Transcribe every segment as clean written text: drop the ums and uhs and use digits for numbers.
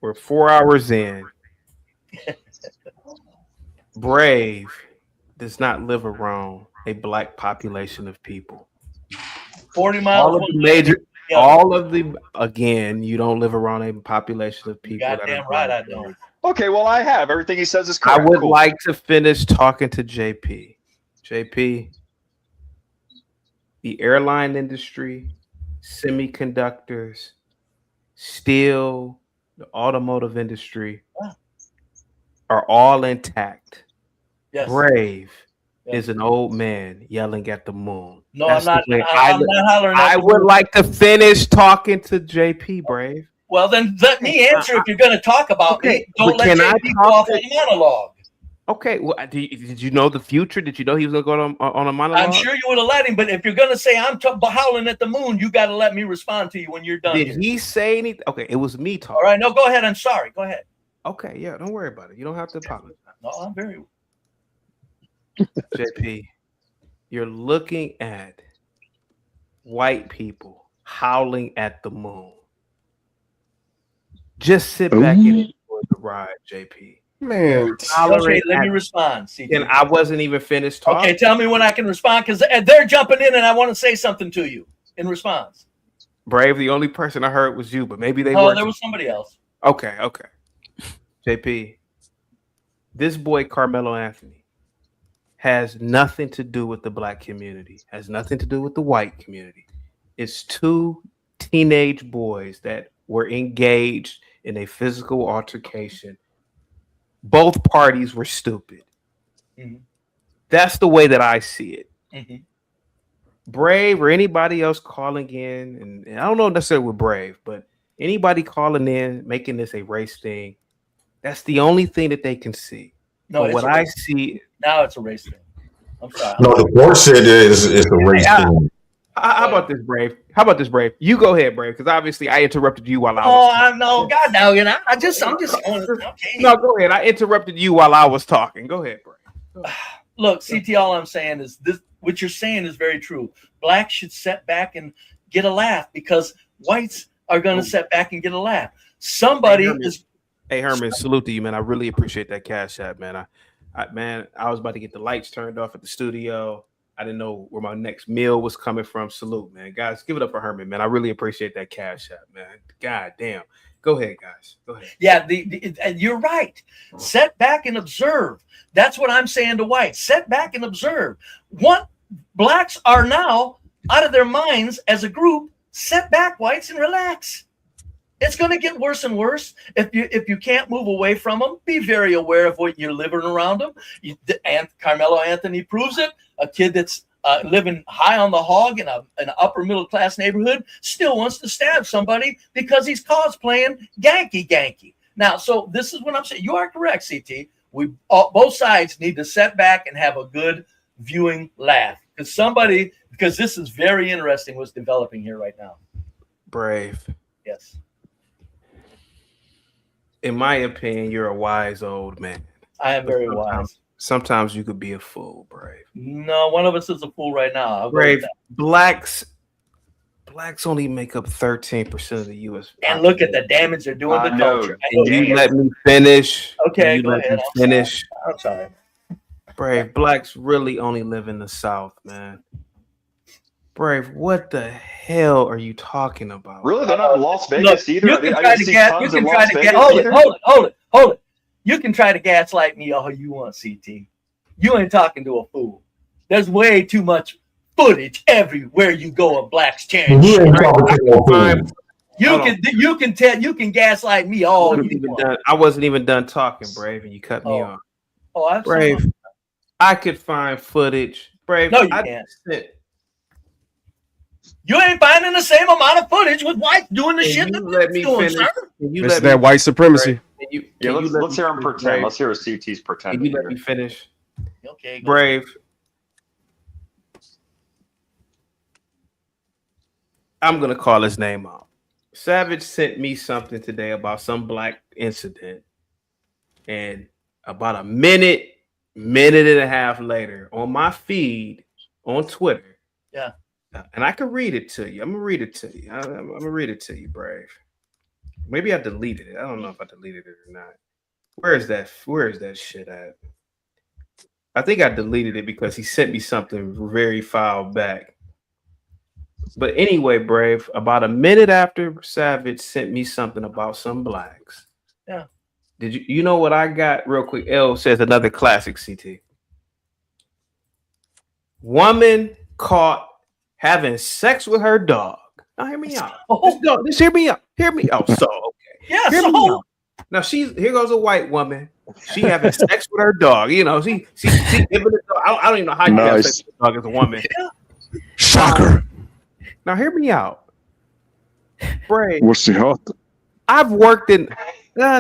We're 4 hours in. Brave does not live around a black population of people. 40 miles All of one the way and major, 80 the other. all of the, again, you don't live around a population of You people that are goddamn right black. I don't. Okay, well, I have. Everything he says is I correct. would Cool. like to finish talking to JP. JP, the airline industry, semiconductors, steel, the automotive industry Ah, are all intact. yes. Brave Yes. is an old man yelling at the moon. No, I'm That's the not. way I'm not hollering at I the would moon. like to finish talking to JP, Brave. Well, then let me answer. If you're going to talk about Okay, me, but don't let can I JP go talk off to? on a monologue. Okay, well, did you know the future? Did you know he was going to go on a I'm monologue? sure you would have let him, but if you're going to say I'm howling at the moon, you got to let me respond to you when you're done Did here. he say anything? Okay, it was me All talking. right, no, go ahead. I'm sorry. Go ahead. Okay, yeah, don't worry about it. You don't have to apologize. No, I'm very. JP, you're looking at white people howling at the moon. Just sit back and Ooh, enjoy the ride, JP. man. Okay, Hollering let me at, respond. and CT. I wasn't even finished talking. Okay, tell me when I can respond because they're jumping in and I want to say something to you in response. Brave, the only person I heard was you, but maybe they No, weren't. there was somebody else. Okay. JP, this boy Carmelo Anthony has nothing to do with the black community, has nothing to do with the white community. It's two teenage boys that were engaged in a physical altercation. Both parties were stupid. Mhm. That's the way that I see it. Mhm. Brave or anybody else calling in, and I don't know necessarily with Brave, but anybody calling in, making this a race thing, that's the only thing that they can see. No, But it's what a I race. see, Now it's a race thing. I'm sorry. No, the court said it's a hey, race thing. how about this, Brave? How about this, Brave? You go ahead, Brave, because obviously I interrupted you while I was Oh, talking. I know. God dog it. I'm just No, okay. go ahead. I interrupted you while I was talking. Go ahead, Brave. Look, CT, all I'm saying is this: what you're saying is very true. Blacks should sit back and get a laugh because whites are going to sit back and get a laugh. Hey, Somebody Herman. is. Hey, Herman, salute to you, man. I really appreciate that cash app, man. Man, I was about to get the lights turned off at the studio. I didn't know where my next meal was coming from. Salute, man. Guys, give it up for Herman, man. I really appreciate that cash app, man. God damn. Go ahead, guys. Go ahead. Yeah, and you're right. Sit back and observe. That's what I'm saying to whites. Sit back and observe. What blacks are now out of their minds as a group. Sit back, whites, and relax. It's going to get worse and worse if you can't move away from them. Be very aware of what you're living around them. And Carmelo Anthony proves it. A kid that's living high on the hog in an upper middle class neighborhood still wants to stab somebody because he's cosplaying Ganky. Now, so this is what I'm saying. You are correct, CT. We both sides need to sit back and have a good viewing laugh because this is very interesting what's developing here right now. Brave. Yes. In my opinion, you're a wise old man. I am very wise. Sometimes you could be a fool, Brave. No, one of us is a fool right now. I'll go with Brave. that. Blacks only make up 13% of the U.S. And look at the damage they're doing to No. culture. Can you let me finish? Okay, Can you go let ahead. me finish? I'm sorry. Brave, blacks really only live in the South, man. Brave, what the hell are you talking about? Really? They're not in Las Look, Vegas either? you I can didn't try to see gas. You tons in can try Las to Vegas gas. Hold either. it. You can try to gaslight me all you want, CT. You ain't talking to a fool. There's way too much footage everywhere you go of blacks tearing You shit. ain't talking to no Fine. fool. You can gaslight me all you want. I wasn't even done talking, Brave, and you cut me Oh, off. I'm Brave, sorry. I could find footage. Brave, No, you I can't. sent- You ain't finding the same amount of footage with whites doing the Can shit you that let blacks me doing, finish? sir. Can you It's let me that white supremacy. Brave, Can you, Yeah, can you let let's me hear him finish, pretend. Brave? Let's hear what CT's Can pretending you let here. me finish? Okay, go Brave, I'm gonna call his name out. Savage sent me something today about some black incident, and about a minute and a half later, on my feed on Twitter, Yeah. and I can read it to you. I'm gonna read it to you. I'm gonna read it to you, Brave. Maybe I deleted it. I don't know if I deleted it or not. Where is that shit at? I think I deleted it because he sent me something very foul back. But anyway, Brave, about a minute after Savage sent me something about some blacks. Yeah. Did you know what I got real quick? L says another classic CT. Woman caught having sex with her dog. Now hear me out. Just hear me out. Hear me out. So okay. Yeah, Hear me so out. Now here goes a white woman. She having sex with her dog. You know, she giving the dog. I don't even know how you have sex with a dog as a woman. Shocker. Now hear me out. Brave. Was she hot? I've worked in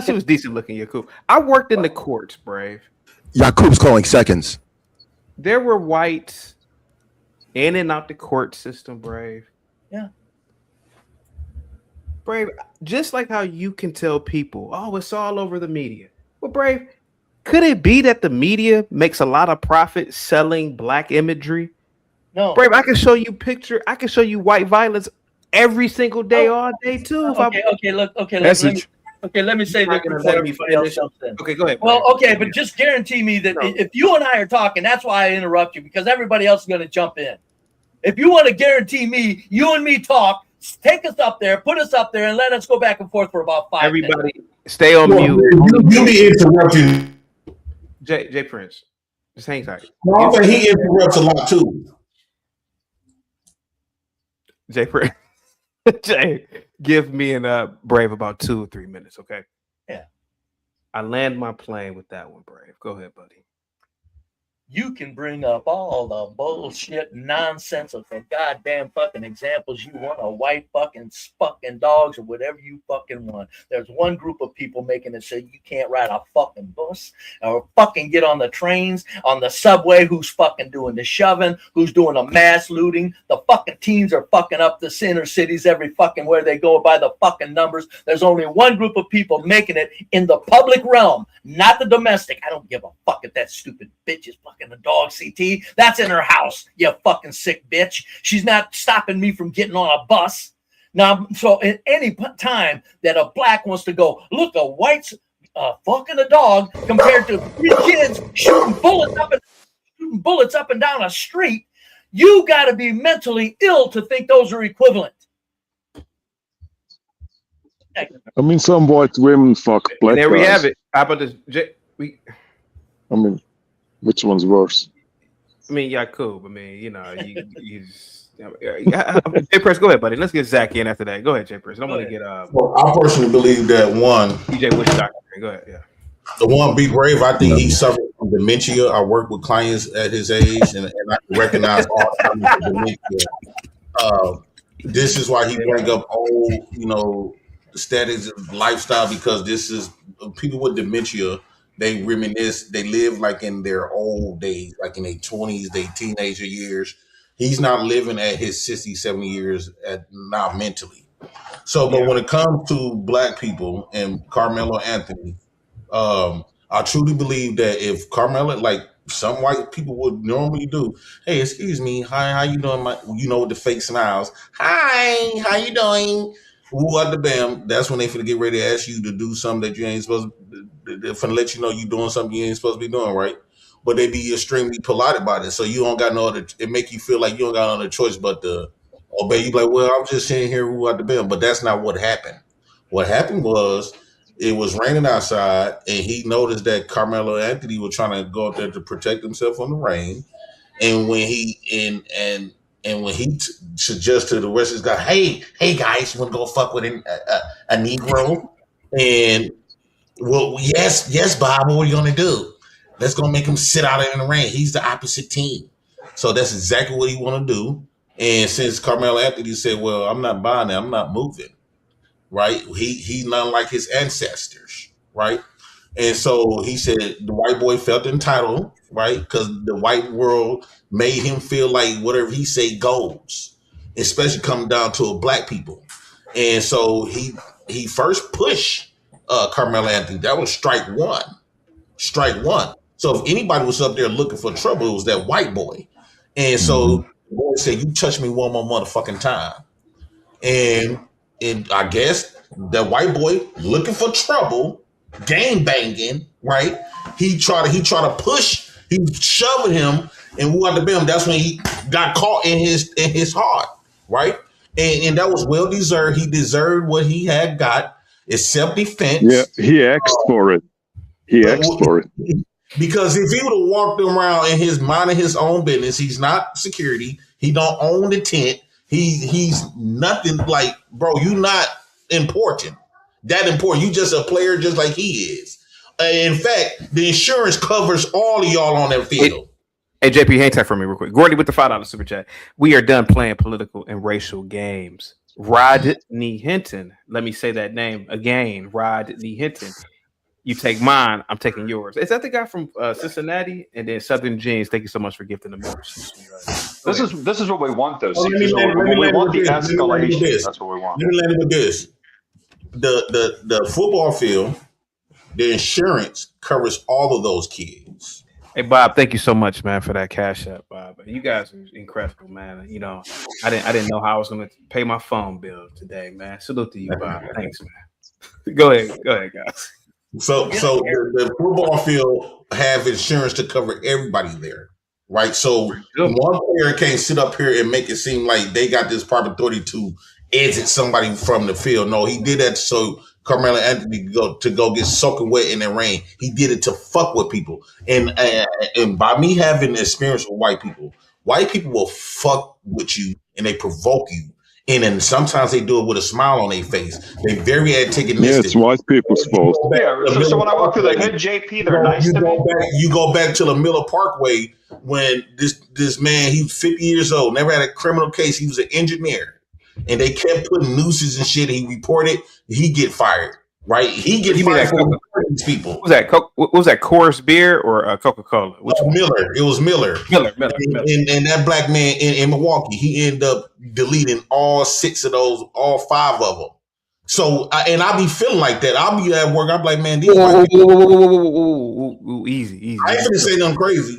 she was decent looking, Yakub. I worked in the courts, Brave. Yakub's calling seconds. There were whites in and out the court system, Brave. Yeah. Brave, just like how you can tell people, oh, it's all over the media. Well, Brave, could it be that the media makes a lot of profit selling black imagery? No. Brave, I can show you white violence every single day, all day too. Let me say that before everybody else jumps in. Okay, go ahead. Well, okay, but just guarantee me that if you and I are talking, that's why I interrupt you, because everybody else is going to jump in. If you want to guarantee me, you and me talk, take us up there, put us up there, and let us go back and forth for about 5 minutes. Everybody, stay on mute. You be interrupting. Jay Prince, just hang tight. I think he interrupts a lot too. Jay Prince, Jay, give me and Brave about 2 or 3 minutes, okay? Yeah. I land my plane with that one, Brave. Go ahead, buddy. You can bring up all the bullshit, nonsensical, goddamn fucking examples you want of white fucking dogs or whatever you fucking want. There's one group of people making it say you can't ride a fucking bus or fucking get on the trains, on the subway, who's fucking doing the shoving, who's doing the mass looting. The fucking teens are fucking up the inner cities every fucking where they go by the fucking numbers. There's only one group of people making it in the public realm, not the domestic. I don't give a fuck if that stupid bitch is fucking the dog, CT. That's in her house, you fucking sick bitch. She's not stopping me from getting on a bus. Now, so at any time that a black wants to go, look, a white's fucking a dog compared to 3 kids shooting bullets up and down a street, you got to be mentally ill to think those are equivalent. I mean, some white women fuck black There we guys. have it. How about this? I mean, which one's worse? I mean, Yakub. I mean, you know, Jay Prince, go ahead, buddy. Let's get Zach in after that. Go ahead, Jay Prince. I don't want to get Well, I personally believe that one, DJ Wish Doctor. Go ahead, yeah. the one Be Brave, I think he suffered from dementia. I work with clients at his age, and I can recognize all kinds of dementia. This is why he bring up old, the status of lifestyle, because this is people with dementia. They reminisce. They live like in their old days, like in their 20s, their teenager years. He's not living at his 60, 70 years now mentally. So, but when it comes to black people and Karmelo Anthony, I truly believe that if Karmelo, like some white people would normally do, hey, excuse me, hi, how you doing? With the fake smiles. Hi, how you doing? What the bam? That's when they finna get ready to ask you to do something that you ain't supposed to. They're finna let you know you doing something you ain't supposed to be doing, right? But they be extremely polite about it, so you don't got no other. It make you feel like you don't got no other choice but to obey. You like, well, I'm just sitting here at the bam, but that's not what happened. What happened was it was raining outside, and he noticed that Karmelo Anthony was trying to go out there to protect himself from the rain, and when he suggests to the rest of his guys, hey guys, you want to go fuck with a Negro? And well, yes, Bob, what are you gonna do? Let's go make him sit out in the rain. He's the opposite team. So that's exactly what he want to do. And since Karmelo Anthony said, well, I'm not buying that, I'm not moving, right? He's not like his ancestors, right? And so he said the white boy felt entitled, right? Because the white world made him feel like whatever he say goes, especially coming down to a black people. And so he first pushed Karmelo Anthony. That was strike one. So if anybody was up there looking for trouble, it was that white boy. And so the boy said, you touch me one more motherfucking time. And I guess The white boy looking for trouble, gang banging, right? He tried to push, he was shoving him, and who had to bam, that's when he got caught in his heart, right? And that was well deserved. He deserved what he had got. It's self-defense. Yeah, he asked for it. He asked for it. Because if he would have walked around in his mind of his own business, he's not security. He don't own the tent. He's nothing like, bro, you not important. That important. You just a player just like he is. In fact, the insurance covers all of y'all on that field. Hey, JP, hang tight for me real quick. Gordy with the $5 super chat. We are done playing political and racial games. Rodney Hinton. Let me say that name again. Rodney Hinton. You take mine, I'm taking yours. Is that the guy from Cincinnati? And then Southern Jeans, thank you so much for gifting the membership. This is what we want, though. Let me We land want the with this. escalation. That's what we want. Let me land with this. The football field, the insurance covers all of those kids. Hey, Bob, thank you so much, man, for that cash app, Bob. You guys are incredible, man. You know, I didn't know how I was going to pay my phone bill today, man. Salute to you, Bob. Thanks, man. Go ahead, guys. So the football field have insurance to cover everybody there, right? So one player can't sit up here and make it seem like they got this proper authority to exit somebody from the field. No, he did that so Karmelo Anthony could go get soaking wet in the rain. He did it to fuck with people. And by me having experience with white people will fuck with you and they provoke you. And then sometimes they do it with a smile on their face. They very antagonistic. Yeah, it's white people's fault. Yeah, so when I walk through the hood, JP, they're nice to me. You go back to the Miller Parkway when this man, he was 50 years old, never had a criminal case. He was an engineer. And they kept putting nooses and shit. He reported, he get fired. Right? He get fired for these people. What was that? Coors beer or Coca-Cola? Miller. It was Miller. Miller. And that black man in Milwaukee, he ended up deleting all 6 of those, all 5 of them. So, and I be feeling like that. I'll be at work. I'm like, man, these white people. Easy. I ain't gonna say nothing crazy.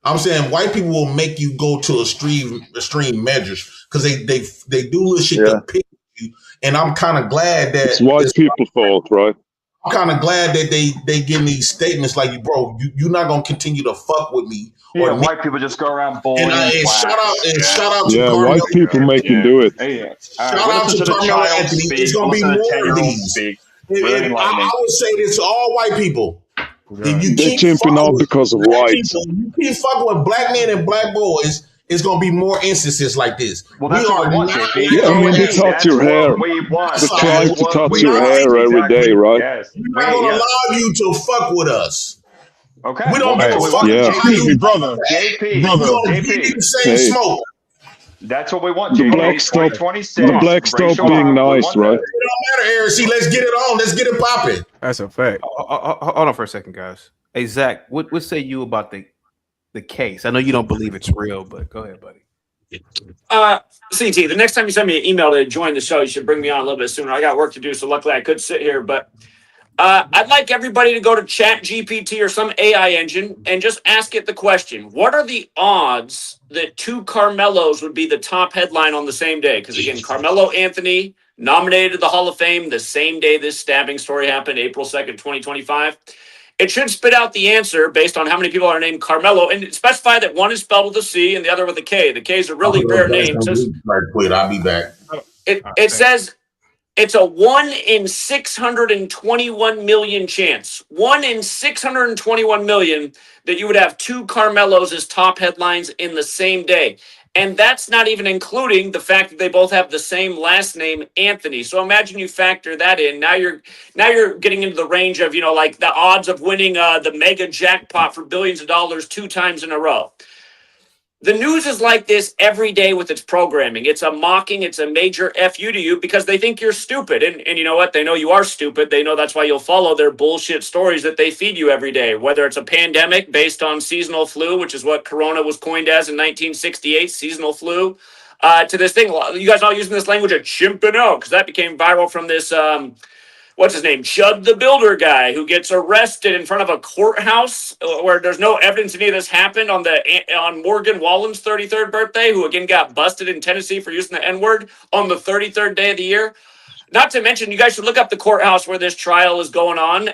I'm saying white people will make you go to extreme measures because they do little shit to pick you. And I'm kind of glad that it's white people's fault, right? I'm kind of glad that they give me statements like, bro, you're not gonna continue to fuck with me. Yeah, white people just go around bullying. And shout out to Karmelo. White people make you do it. Shout out to Karmelo Anthony. It's gonna be more of these. I would say this to all white people. If you They're chimping out because of whites. You keep fucking with black men and black boys, it's gonna be more instances like this. Well, that's what we want, JP. Yeah, I mean, they touch your hair. They're trying to touch your hair every day, right? Yes. We're not gonna allow you to fuck with us. Okay. We don't give a fuck. Excuse me, brother. JP. We're give you the same smoke. That's what we want. The black stop being nice, right? It don't matter, Aaron. See, let's get it on. Let's get it popping. That's a fact. Hold on for a second, guys. Hey, Zach, what say you about the case? I know you don't believe it's real, but go ahead, buddy. CT, the next time you send me an email to join the show, you should bring me on a little bit sooner. I got work to do, so luckily I could sit here. But I'd like everybody to go to ChatGPT or some AI engine and just ask it the question: what are the odds that 2 Karmelos would be the top headline on the same day? Because again, Karmelo Anthony nominated to the Hall of Fame the same day this stabbing story happened, April 2nd, 2025. It should spit out the answer based on how many people are named Karmelo and specify that one is spelled with a C and the other with a K. The K is a really rare name. I'll be back. It says it's a 1 in 621 million chance. 1 in 621 million that you would have 2 Karmelos as top headlines in the same day. And that's not even including the fact that they both have the same last name, Anthony. So imagine you factor that in. Now you're getting into the range of, like the odds of winning the mega jackpot for billions of dollars 2 times in a row. The news is like this every day with its programming. It's a mocking. It's a major FU to you because they think you're stupid. And you know what? They know you are stupid. They know that's why you'll follow their bullshit stories that they feed you every day, whether it's a pandemic based on seasonal flu, which is what Corona was coined as in 1968, seasonal flu, to this thing. You guys are all using this language of chimping out because that became viral from this what's his name? Chud the Builder guy who gets arrested in front of a courthouse where there's no evidence any of this happened on Morgan Wallen's 33rd birthday, who again got busted in Tennessee for using the N-word on the 33rd day of the year. Not to mention, you guys should look up the courthouse where this trial is going on.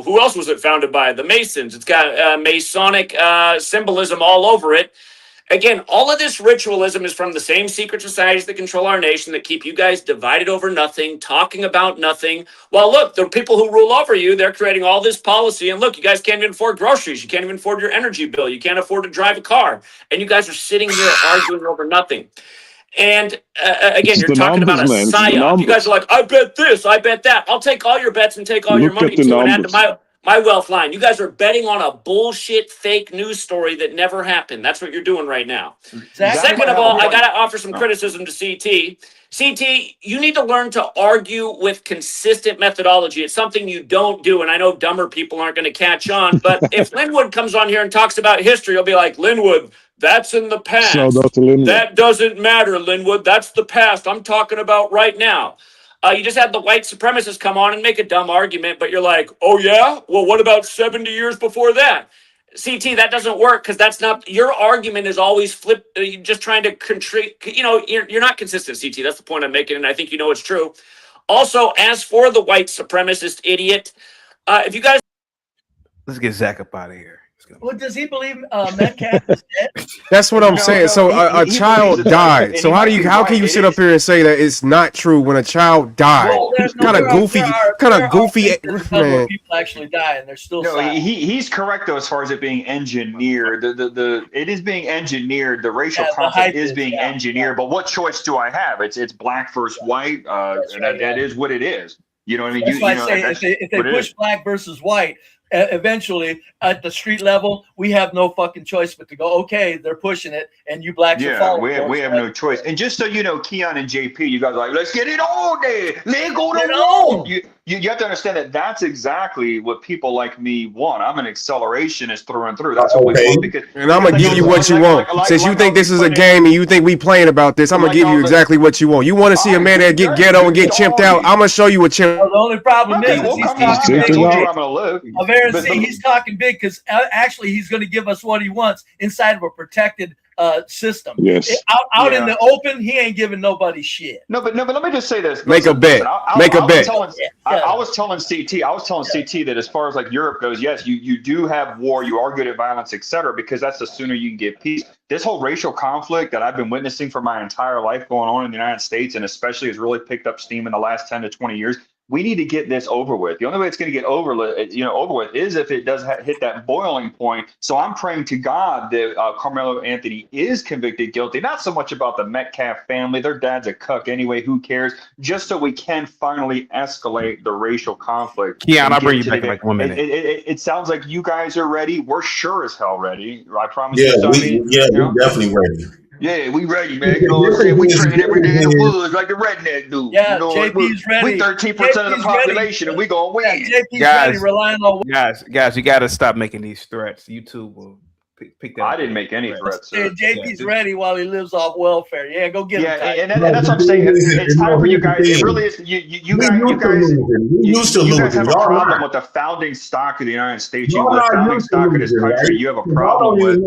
Who else was it founded by? The Masons. It's got Masonic symbolism all over it. Again, all of this ritualism is from the same secret societies that control our nation, that keep you guys divided over nothing, talking about nothing. Well, look, the people who rule over you, they're creating all this policy. And look, you guys can't even afford groceries. You can't even afford your energy bill. You can't afford to drive a car. And you guys are sitting here arguing over nothing. And again, you're talking about a psyop. You guys are like, I bet this, I bet that. I'll take all your bets and take all your money too and add to my wealth line. You guys are betting on a bullshit fake news story that never happened. That's what you're doing right now. Exactly. Second of all, I got to offer some criticism to CT. CT, you need to learn to argue with consistent methodology. It's something you don't do, and I know dumber people aren't going to catch on, but if Linwood comes on here and talks about history, you'll be like, Linwood, that's in the past. That doesn't matter, Linwood. That's the past. I'm talking about right now. You just had the white supremacists come on and make a dumb argument, but you're like, oh, yeah? Well, what about 70 years before that? CT, that doesn't work because that's not your argument. Is always flip. You're just trying to you're not consistent, CT. That's the point I'm making, and I think you know it's true. Also, as for the white supremacist idiot, if you guys, let's get Zach up out of here. Well, does he believe Metcalf is dead? That's what I'm saying. So a child died. So how can you sit up here and say that it's not true when a child died? Well, kind of goofy. Man. People actually die, and they're still. No, he's correct though as far as it being engineered. It is being engineered. The racial conflict is being engineered. But what choice do I have? It's black versus white. That is what it is. You know what I mean? That's why I say if they push black versus white. Eventually, at the street level, we have no fucking choice but to go, okay, they're pushing it, and you blacks are following. Yeah, we have no choice. And just so you know, Keon and JP, you guys are like, let's get it on there. Let's go to war. You have to understand that that's exactly what people like me want. I'm an accelerationist through and through. That's what we want. And I'm going to give you what you want. Since you think this is a game and you think we playing about this, I'm going to give you exactly what you want. You want to see a man that get ghetto and get chimped out? I'm going to show you a chimp. Well, the only problem is he's talking big because actually he's going to give us what he wants inside of a protected system. Yes. Out in the open, he ain't giving nobody shit. No, but let me just say this. Make a bet. I was telling CT that as far as like Europe goes, yes, you do have war, you are good at violence, etc., because that's the sooner you can get peace. This whole racial conflict that I've been witnessing for my entire life going on in the United States, and especially has really picked up steam in the last 10 to 20 years. We need to get this over with. The only way it's going to get over with is if it does hit that boiling point. So I'm praying to God that Karmelo Anthony is convicted guilty, not so much about the Metcalf family. Their dad's a cuck anyway. Who cares? Just so we can finally escalate the racial conflict. Yeah, I'll bring you back in like 1 minute. It sounds like you guys are ready. We're sure as hell ready. I promise you. We're definitely ready. Yeah, we ready, man. You know what I'm saying? We train every day in the woods like the redneck do. Yeah, you know, JP's ready. We 13% of the population, and we gonna win. Yeah, JP's ready, relying on guys, you got to stop making these threats. YouTube will pick that. I didn't make any threats. Yeah, JP's ready while he lives off welfare. Yeah, go get him. Yeah, and that's what I'm saying. It's time for you guys. It really is. You guys have a problem with the founding stock of the United States. You the founding stock of this country. You have a problem with,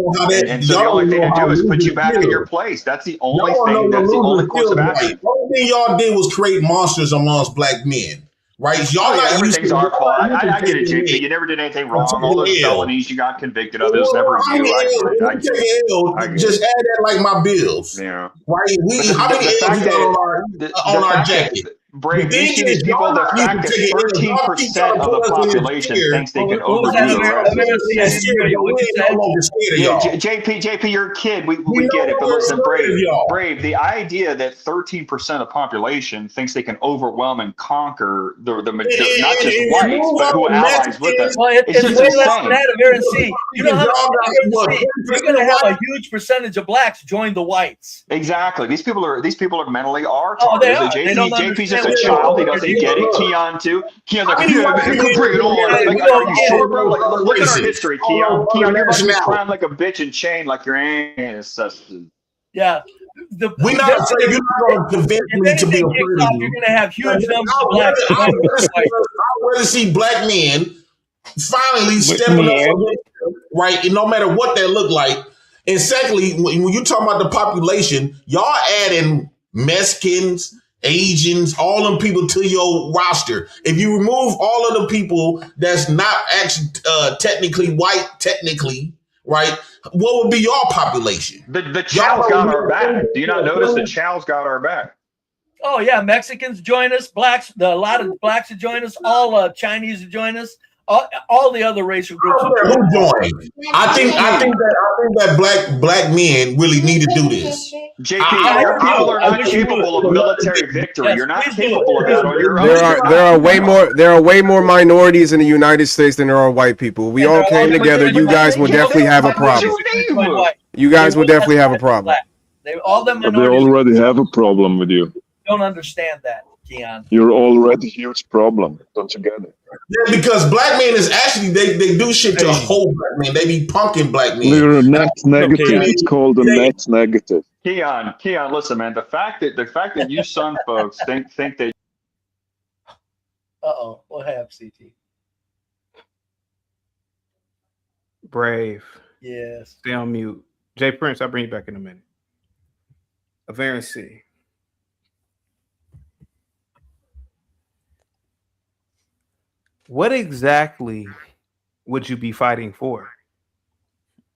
and so the only thing to do is put you back in your place. That's the only thing. That's the only course of action. The only thing y'all did was create monsters amongst black men. Right, y'all everything's our fault. I get it, JP. You never did anything wrong. All those felonies you got convicted of, it was never you. I just add that like my bills. Yeah. Right. How many L's on our jacket? Brave, you see these people, the fact that 13% of the population thinks they can overdo the JP, you're a kid. We get it, but listen, Brave, the idea that 13% of the population thinks they can overwhelm and conquer the majority, not just whites, but who allies with us. Well, it's way less than that of RNC. You know how you're going to have a huge percentage of blacks join the whites. Exactly. These people are mentally retarded. Oh, they are. JP's just a child. He doesn't get it. Keon too. Keon's like, yeah, man, bring it on. Like, are you sure, bro? Like, look at our history, Keon. Keon, you're going to be crying like a bitch and chained like your ancestors. Yeah. We're not saying you're not going to convince me to be a person. You're going to have huge numbers of blacks. I'd rather see black men finally stepping up, right? And no matter what they look like. And secondly, when you talk about the population, y'all adding Mexicans Asians, all them people to your roster. If you remove all of the people that's not actually technically white, right? What would be your population? The Chow's got our back. Do you not notice the Chow's got our back? Oh yeah, Mexicans join us, blacks. A lot of blacks will join us. All Chinese will join us. All the other racial groups. Who joined? I think that black men really need to do this. JP, your people are not capable of military victory. Yes, You're not please capable of that on your own. There are way more minorities in the United States than there are white people. We all came together. You guys will definitely have a problem. You guys will definitely have a problem. They all them But they already have a problem with you. don't understand that, Keon. You're already a huge problem. Don't you get it? Yeah, because black men is actually they do shit to whole black men. They be punking black men. You're a net negative. It's called a net negative. Keon, listen, man. The fact that you son folks think that. What happened, CT? Brave. Yes. Stay on mute. Jay Prince, I'll bring you back in a minute. Avarice C. What exactly would you be fighting for?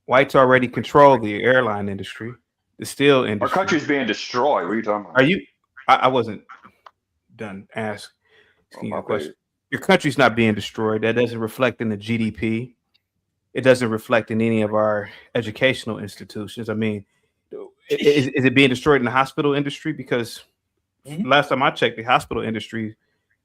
Whites already control the airline industry, the steel industry. Our country's being destroyed. What are you talking about? Are you? I wasn't done asking you a question. Your country's not being destroyed. That doesn't reflect in the GDP. It doesn't reflect in any of our educational institutions. I mean, is it being destroyed in the hospital industry? Because last time I checked, the hospital industry,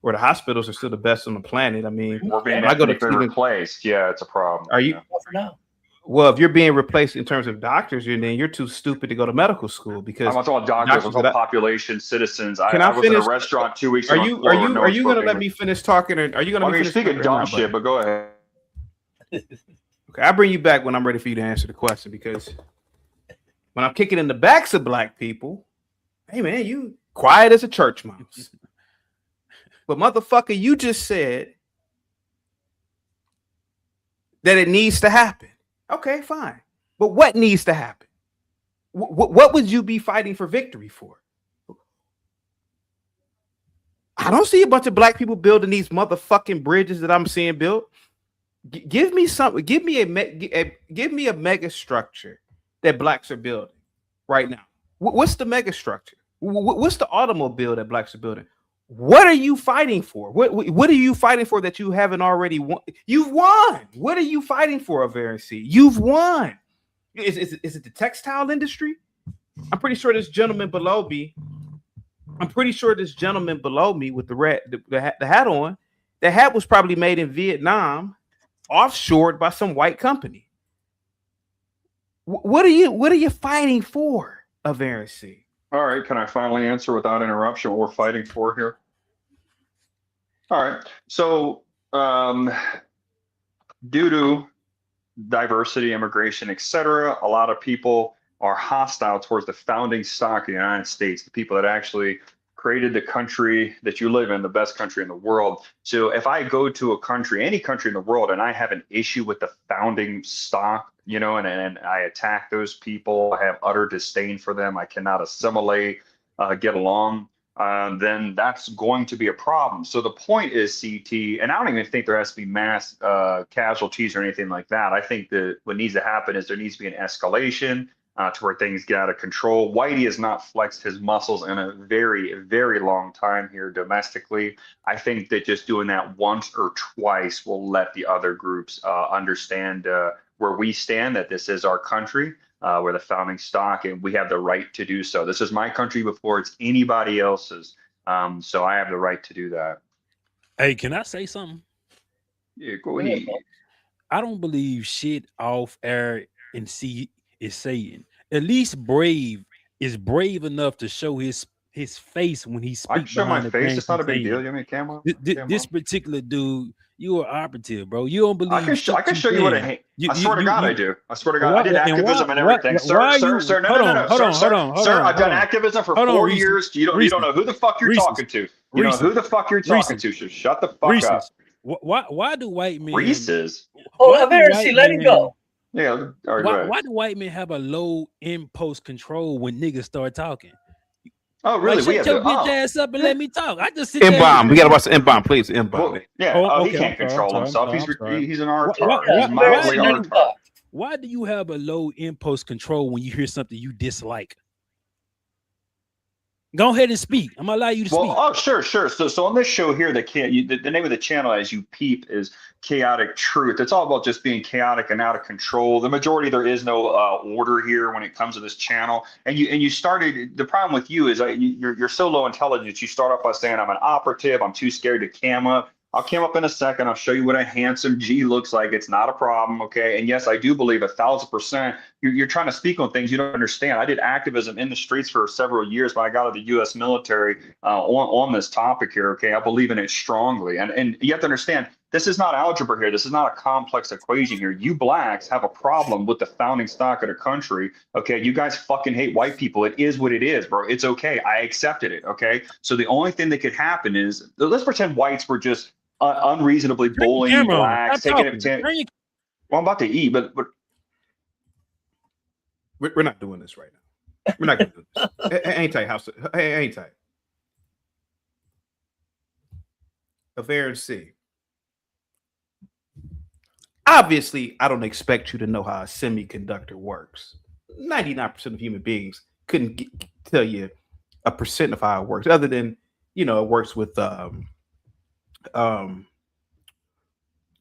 or the hospitals, are still the best on the planet. I mean, we're being replaced. Yeah, it's a problem. Are you? For now. Well, if you're being replaced in terms of doctors, then you're too stupid to go to medical school. Because I'm not talking doctors. I'm talking population, citizens. I was in a restaurant 2 weeks ago. Are you going to let me finish talking, or are you going to? You're speaking dumb shit, but go ahead. Okay, I'll bring you back when I'm ready for you to answer the question, because when I'm kicking in the backs of black people, hey man, you quiet as a church mouse. But motherfucker, you just said that it needs to happen. Okay, fine. But what needs to happen? What would you be fighting for victory for? I don't see a bunch of black people building these motherfucking bridges that I'm seeing built. Give me something. Give me a mega structure that blacks are building right now. What's the mega structure? What's the automobile that blacks are building? What are you fighting for? What are you fighting for that you haven't already won? You've won. What are you fighting for, Avarice? You've won. Is it the textile industry? I'm pretty sure this gentleman below me. with the hat on. The hat was probably made in Vietnam, offshored by some white company. What are you fighting for, Avarice? All right, can I finally answer without interruption what we're fighting for here? All right, so due to diversity, immigration, etc., a lot of people are hostile towards the founding stock of the United States, the people that actually created the country that you live in, the best country in the world. So if I go to a country, any country in the world, and I have an issue with the founding stock, and I attack those people, I have utter disdain for them, I cannot assimilate, get along, then that's going to be a problem. So the point is, CT, and I don't even think there has to be mass casualties or anything like that. I think that what needs to happen is there needs to be an escalation to where things get out of control. Whitey has not flexed his muscles in a very, very long time here domestically. I think that just doing that once or twice will let the other groups understand where we stand, that this is our country. We're the founding stock, and we have the right to do so. This is my country before it's anybody else's. So I have the right to do that. Hey, can I say something? Yeah, go ahead. I don't believe shit off air and see is saying. At least Brave is brave enough to show his face when he speaks. I can show my face. It's not a big deal. You have any camera? This particular dude, you are operative, bro. You don't believe. I can show you what I swear to God, I do. I swear to God, I did activism and everything. Sir, I've done activism for 4 years. You don't know who the fuck you're talking to. You know who the fuck you're talking to. So shut the fuck up. Why do white men? Reese's. Avarice, let it go. Yeah. All right, why do white men have a low impulse control when niggas start talking? Oh, really? Like, shut your bitch ass up and let me talk. I just sit M-bomb. We gotta watch the M-bomb, please. M-bomb. Well, yeah. Oh, he okay, can't I'm control sorry, himself. I'm sorry. He's an artard. Why- He's mildly why- artard. Why do you have a low impulse control when you hear something you dislike? Go ahead and speak. I'm gonna allow you to speak. Well, oh, sure. So on this show here, the name of the channel, as you peep, is Chaotic Truth. It's all about just being chaotic and out of control. The majority, there is no order here when it comes to this channel. And you started. The problem with you is you're so low intelligence. You start off by saying I'm an operative. I'm too scared to cam up. I'll cam up in a second. I'll show you what a handsome G looks like. It's not a problem, okay? And yes, I do believe 1,000%. You're trying to speak on things you don't understand. I did activism in the streets for several years when I got out of the U.S. military on this topic here, okay? I believe in it strongly. And you have to understand, this is not algebra here. This is not a complex equation here. You blacks have a problem with the founding stock of the country, okay? You guys fucking hate white people. It is what it is, bro. It's okay. I accepted it, okay? So the only thing that could happen is, let's pretend whites were just unreasonably bullying blacks, taking it. Well, I'm about to eat, but we're not doing this right now. We're not gonna do this. Hang tight, house. Hang tight. Affair C. Obviously, I don't expect you to know how a semiconductor works. 99% of human beings couldn't tell you a percent of how it works, other than it works with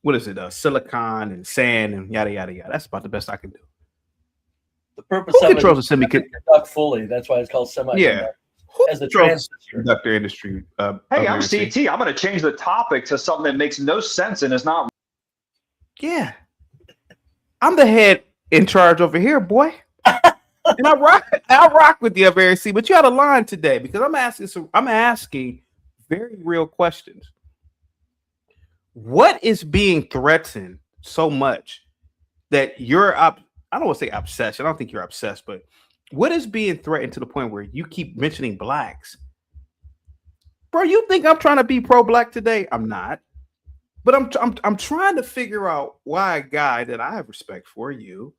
what is it? Silicon and sand and yada yada yada. That's about the best I can do. The purpose Who of controls it the is to conduct fully. That's why it's called semiconductor. Yeah. Who as the controls transistor. the semiconductor industry? Hey, I'm CT. I'm going to change the topic to something that makes no sense and is not. Yeah, I'm the head in charge over here, boy. And I'll rock with you, Affair C. But you had a line today because I'm asking very real questions. What is being threatened so much that you're up? I don't want to say obsessed. I don't think you're obsessed, but what is being threatened to the point where you keep mentioning blacks? Bro, you think I'm trying to be pro-black today? I'm not. But I'm trying to figure out why a guy that I have respect for, you,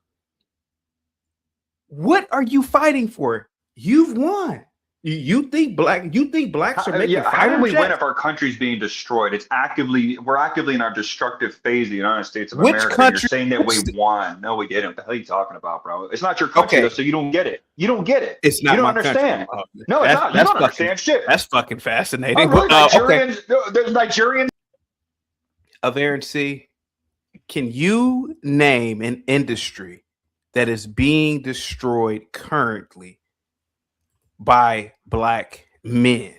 what are you fighting for? You've won. You think blacks are making how do we win if our country's being destroyed? We're actively in our destructive phase of the United States of America. Country, you're saying that we won. No, we didn't. What the hell are you talking about, bro? It's not your country, though, so you don't get it. You don't get it. It's not. You don't my understand. Country. No, it's not. You don't understand shit. That's fucking fascinating. Really? Nigerians, there's Nigerians. Of Aaron C, can you name an industry that is being destroyed currently by black men?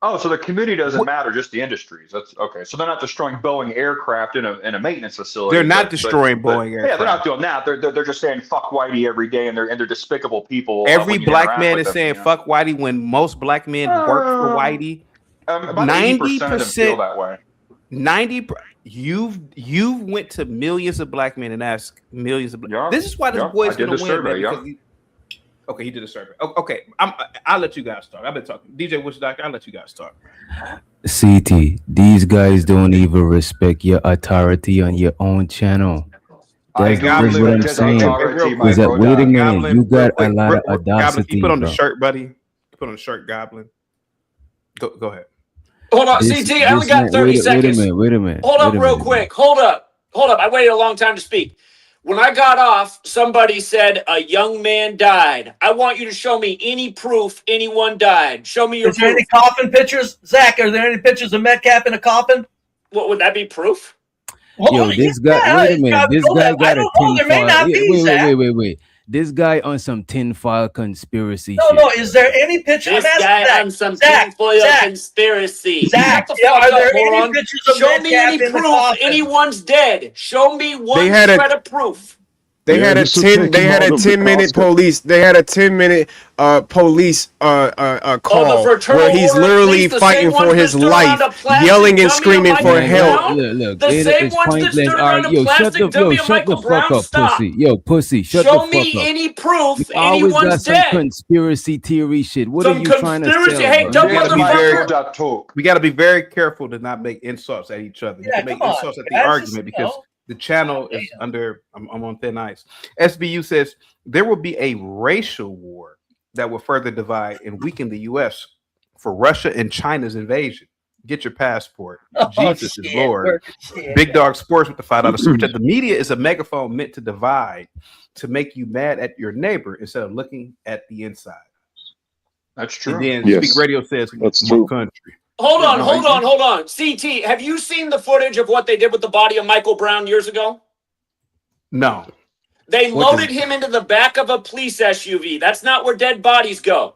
Oh, so the community doesn't matter, just the industries. That's okay. So they're not destroying Boeing aircraft in a maintenance facility. They're not destroying Boeing aircraft. Yeah, they're not doing that. They're just saying fuck whitey every day, and they're despicable people. Every black man is saying fuck whitey when most black men work for whitey. 90% feel that way. 90. You've went to millions of black men and asked millions of. This is why this boy's going to win. Survey, okay, he did a survey. Okay, I'll let you guys start. I've been talking. DJ Witch Doctor, I'll let you guys start. CT, these guys don't even respect your authority on your own channel. That's what I'm saying. Is that wait a minute? Goblin, you got a lot of audacity. Goblin, you put on the shirt, buddy. You put on the shirt, Goblin. Go ahead. Hold on, CT. I only got 30 seconds. Wait a minute. Hold up real quick. Hold up. I waited a long time to speak. When I got off, somebody said a young man died. I want you to show me any proof anyone died. Show me your proof. Is there any coffin pictures? Zach, are there any pictures of Metcalf in a coffin? What would that be proof? Yo, this guy, wait a minute. This guy got a tinfoil. Wait. This guy on some tinfoil conspiracy. No, is there any picture? This guy on some tinfoil conspiracy. Zach, are there any pictures of Show me any proof anyone's dead. Show me one shred of proof. They had a 10-minute police. They had a 10-minute police call where he's literally fighting for his life, yelling and screaming for help. Look, it's pointless. Yo, shut the fuck up, pussy. Yo, pussy, shut the fuck up. Show me any proof you always got anyone's some dead. Conspiracy theory shit. What are you trying to say? Hey, we got to be very careful to not make insults at each other. You can make insults at the argument because the channel is under. I'm on thin ice. SBU says there will be a racial war that will further divide and weaken the U.S. for Russia and China's invasion. Get your passport. Jesus is Lord. Big Dog Sports with the $5 super chat. The media is a megaphone meant to divide, to make you mad at your neighbor instead of looking at the inside. That's true. And then Speak Radio says, that's true. Country. Hold on. CT, have you seen the footage of what they did with the body of Michael Brown years ago? No. They loaded him into the back of a police SUV. That's not where dead bodies go.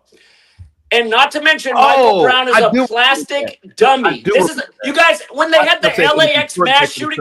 And not to mention, Michael Brown is a plastic dummy. This is you guys when they had the LAX mass shooting.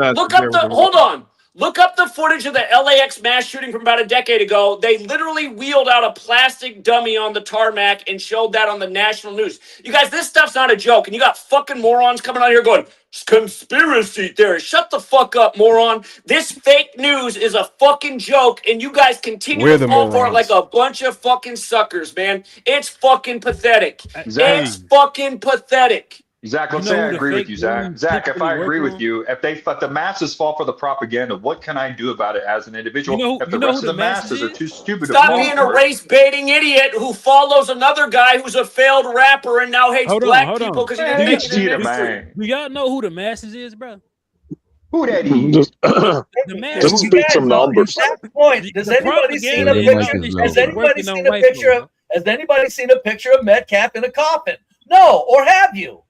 Look up the footage of the LAX mass shooting from about a decade ago. They literally wheeled out a plastic dummy on the tarmac and showed that on the national news. You guys, this stuff's not a joke. And you got fucking morons coming out here going, conspiracy theory. Shut the fuck up, moron. This fake news is a fucking joke, and you guys continue to fall for it like a bunch of fucking suckers, man. It's fucking pathetic. It's fucking pathetic. Zach, let's say I agree with you, Zach. Zach, if I agree with you, if the masses fall for the propaganda, what can I do about it as an individual? If the rest of the masses are too stupid to stop being a race-baiting idiot who follows another guy who's a failed rapper and now hates black people because he didn't make it in industry. Do y'all know who the masses is, bro? Who that is? Just speak some numbers. Does anybody seen a picture? Has anybody seen a picture? Has anybody seen a picture of Metcalf in a coffin? No, or have you?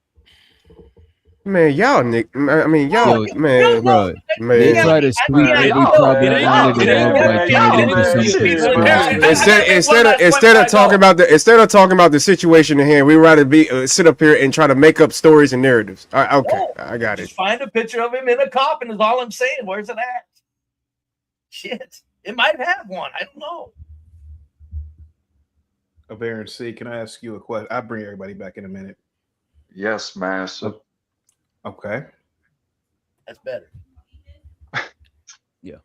Man, y'all, Nick. I mean, y'all, man, bro. They try to sweep any problem under the rug by turning it into something. Instead of talking about the situation at hand, we rather be sit up here and try to make up stories and narratives. Okay, I got it. Just find a picture of him in a coffin is all I'm saying. Where's it at? Shit, it might have one. I don't know. Baron C, can I ask you a question? I'll bring everybody back in a minute. Yes, massive. Okay. That's better. Yeah.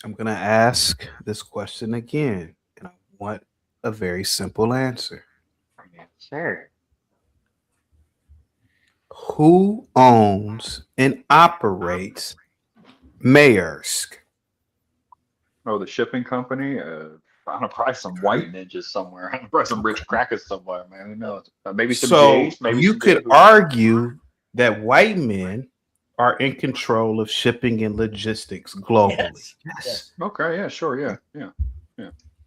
I'm going to ask this question again, and I want a very simple answer. Sure. Who owns and operates Maersk? Oh, the shipping company? I'm gonna probably some white ninjas somewhere. I'm gonna probably some rich crackers somewhere, man. Who knows? Maybe some Jays. Maybe you could argue that white men are in control of shipping and logistics globally. Yes. Okay. Yeah. Sure. Yeah.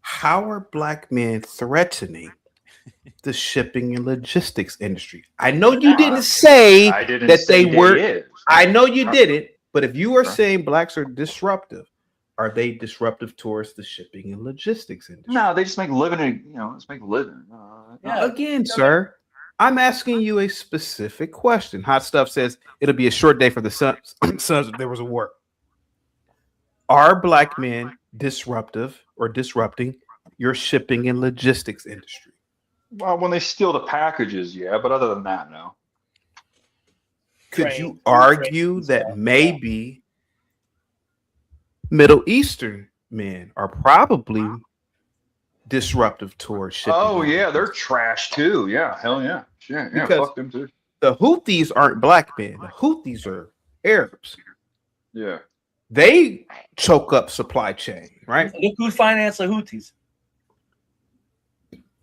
How are black men threatening the shipping and logistics industry? I know you didn't say that they were. I know you didn't. But if you are saying blacks are disruptive, are they disruptive towards the shipping and logistics industry? No, they just make living. Just make living. Again, sir, I'm asking you a specific question. Hot Stuff says it'll be a short day for the Suns if there was a war. Are black men disruptive or disrupting your shipping and logistics industry? Well, when they steal the packages, yeah, but other than that, no. Could you argue that maybe Middle Eastern men are probably disruptive towards shipping? Oh, yeah, they're trash too. Yeah, hell yeah. Yeah, fuck them too. The Houthis aren't black men. The Houthis are Arabs. Yeah. They choke up supply chain, right? Look who financed the Houthis.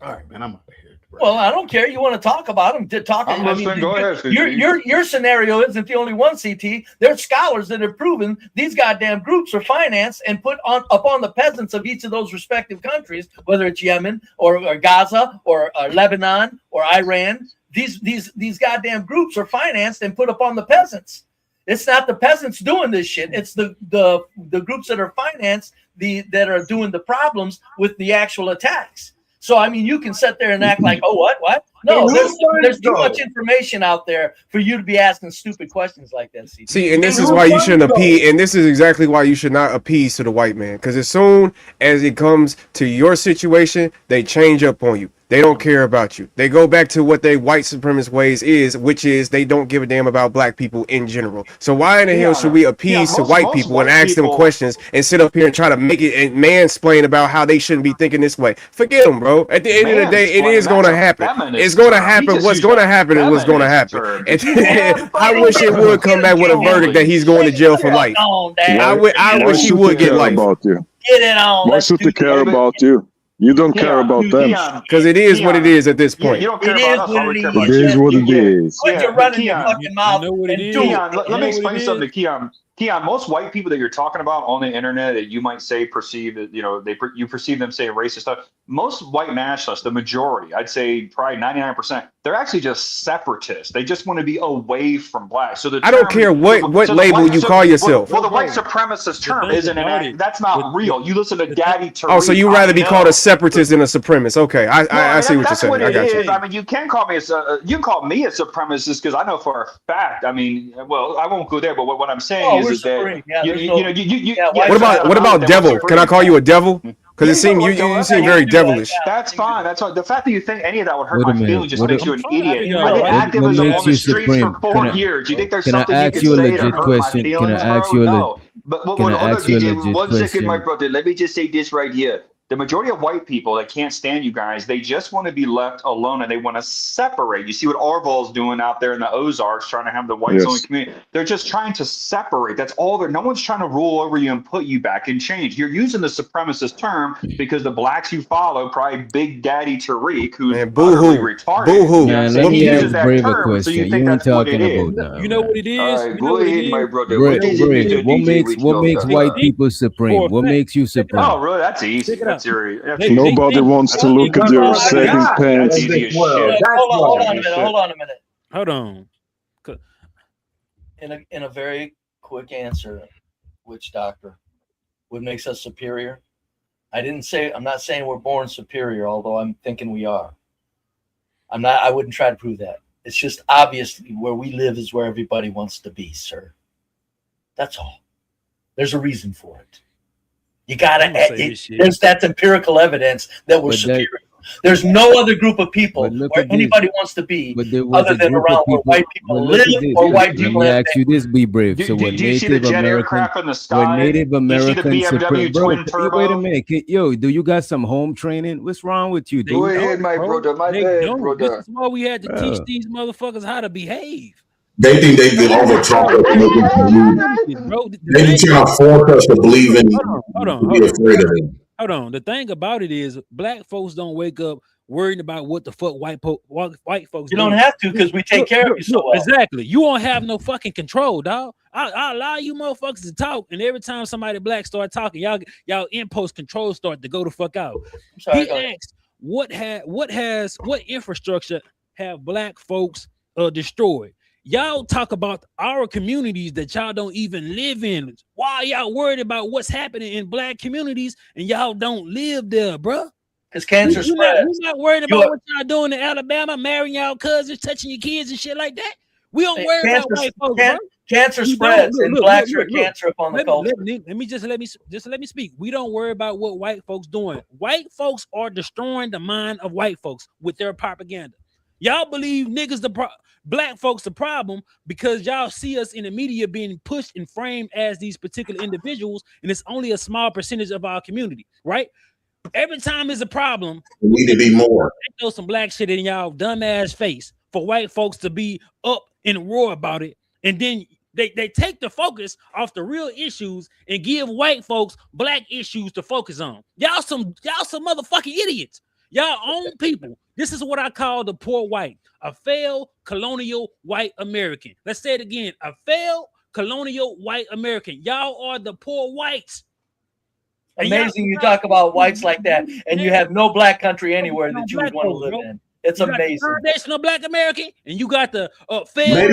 All right, man, I'm out of here. Well, I don't care. You want to talk about them? I'm listening. Go ahead. Your scenario isn't the only one, CT. There's scholars that have proven these goddamn groups are financed and put upon the peasants of each of those respective countries, whether it's Yemen or Gaza or Lebanon or Iran. These goddamn groups are financed and put upon the peasants. It's not the peasants doing this shit. It's the groups that are financed that are doing the problems with the actual attacks. So, I mean, you can sit there and act like, oh, what? No, there's too much information out there for you to be asking stupid questions like that. CT. See, and this is why you shouldn't appease, and this is exactly why you should not appease to the white man. Because as soon as it comes to your situation, they change up on you. They don't care about you. They go back to what they white supremacist ways is, which is they don't give a damn about black people in general. So why in the hell should we appease to white people and ask them questions and sit up here and try to make it and mansplain about how they shouldn't be thinking this way? Forget them, bro. At the end of the day, it is going to happen. It's going to happen. What's going to happen is what's going to happen. And I wish it would come back with a verdict that he's going to jail for life. I wish he would get life. Get it on. Why should they care about you? You don't care about them. Because it is what it is at this point. You don't care about us. All we care about It is what it is. Quit your running your fucking mouth. You know what it is? Keon, let me explain something to Keon. Keon, most white people that you're talking about on the internet that you might say perceive that, you know, you perceive them saying racist stuff. Most white nationalists, the majority, I'd say probably 99%, they're actually just separatists. They just want to be away from black. So I don't care what label you call yourself. Well, the white supremacist term isn't that's not real. You listen to Daddy Tariq. Oh, so you rather be called a separatist than a supremacist? Okay, I see what you're saying. I got you. I mean, you can call me you can call me a supremacist because I know for a fact. I mean, well, I won't go there, but what I'm saying is that what about devil? Can I call you a devil? Because it seems you seem very devilish. That's fine. That's fine. The fact that you think any of that would hurt my feelings just makes you an idiot. I did What activism makes on the you streets supreme? for 4 years. You think there's Can I something you ask can you a say to legit hurt my question? feelings, Can I ask you a no. But Can I ask you a legit one question? second, my brother. Let me just say this right here. The majority of white people that can't stand you guys, they just want to be left alone and they want to separate. You see what Orwell's doing out there in the Ozarks, trying to have the whites only community. They're just trying to separate. That's all no one's trying to rule over you and put you back in change. You're using the supremacist term because the blacks you follow, probably Big Daddy Tariq, who's utterly retarded. Boo-hoo. Man, let me ask Brave a question. You ain't talking about that. You know what it is? All right, go ahead, my brother. Brave, what makes white people supreme? What makes you supreme? Oh, really? That's easy. That's Nobody wants to look at your sagging pants. Hold on a minute. Hold on. In a very quick answer, witch doctor, what makes us superior? I'm not saying we're born superior, although I'm thinking we are. I wouldn't try to prove that. It's just obviously where we live is where everybody wants to be, sir. That's all. There's a reason for it. You gotta. That's empirical evidence that we're superior. There's no other group of people where anybody wants to be other than around where white people live or white people. Let me ask you this: be brave. So when Native Americans, wait a minute, do you got some home training? What's wrong with you? Go ahead, my brother. My bad, brother. This is why we had to teach these motherfuckers how to behave. They think they can overtalk us. They be trying to force us to believe in. Be afraid of them. Hold on. The thing about it is, black folks don't wake up worrying about what the fuck white folks. You don't have to because we take care of you so well. Exactly. You won't have no fucking control, dog. I allow you motherfuckers to talk, and every time somebody black start talking, y'all impose control start to go the fuck out. He asked, what infrastructure have black folks destroyed? Y'all talk about our communities that y'all don't even live in. Why y'all worried about what's happening in black communities and y'all don't live there, bro? Because cancer spreads. We're not worried about what y'all doing in Alabama, marrying y'all cousins, touching your kids and shit like that. We don't worry about white folks, bro. Cancer spreads, and blacks are a cancer upon the culture. Let me speak. We don't worry about what white folks doing. White folks are destroying the mind of white folks with their propaganda. Y'all believe niggas black folks the problem because y'all see us in the media being pushed and framed as these particular individuals, and it's only a small percentage of our community, right? Every time there's a problem, we need to be more. They throw some black shit in y'all dumbass face for white folks to be up in a roar about it, and then they take the focus off the real issues and give white folks black issues to focus on. Y'all some motherfucking idiots. Y'all own people. This is what I call the poor white, a failed colonial white American. Let's say it again, a failed colonial white American. Y'all are the poor whites. Amazing you talk about whites like that, and you have no black country anywhere that you would want to live in. It's amazing. Foundational black American, and you got the failed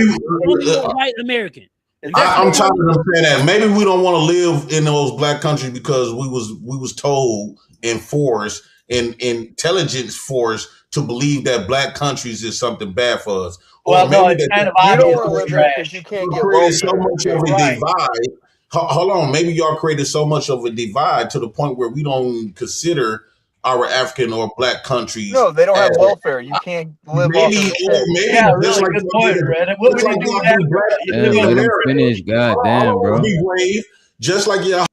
white American. I'm tired of them saying that. Maybe we don't want to live in those black countries because we was told and forced and intelligence forced to believe that black countries is something bad for us. Well, no, it's kind of obvious. You can't get so much of a divide. Hold on, maybe y'all created so much of a divide to the point where we don't consider our African or black countries. No, they don't have welfare. You can't live maybe, off of maybe yeah, really like good point, Red. What would you do with that? Let him finish, goddamn, bro. Be brave, just like y'all.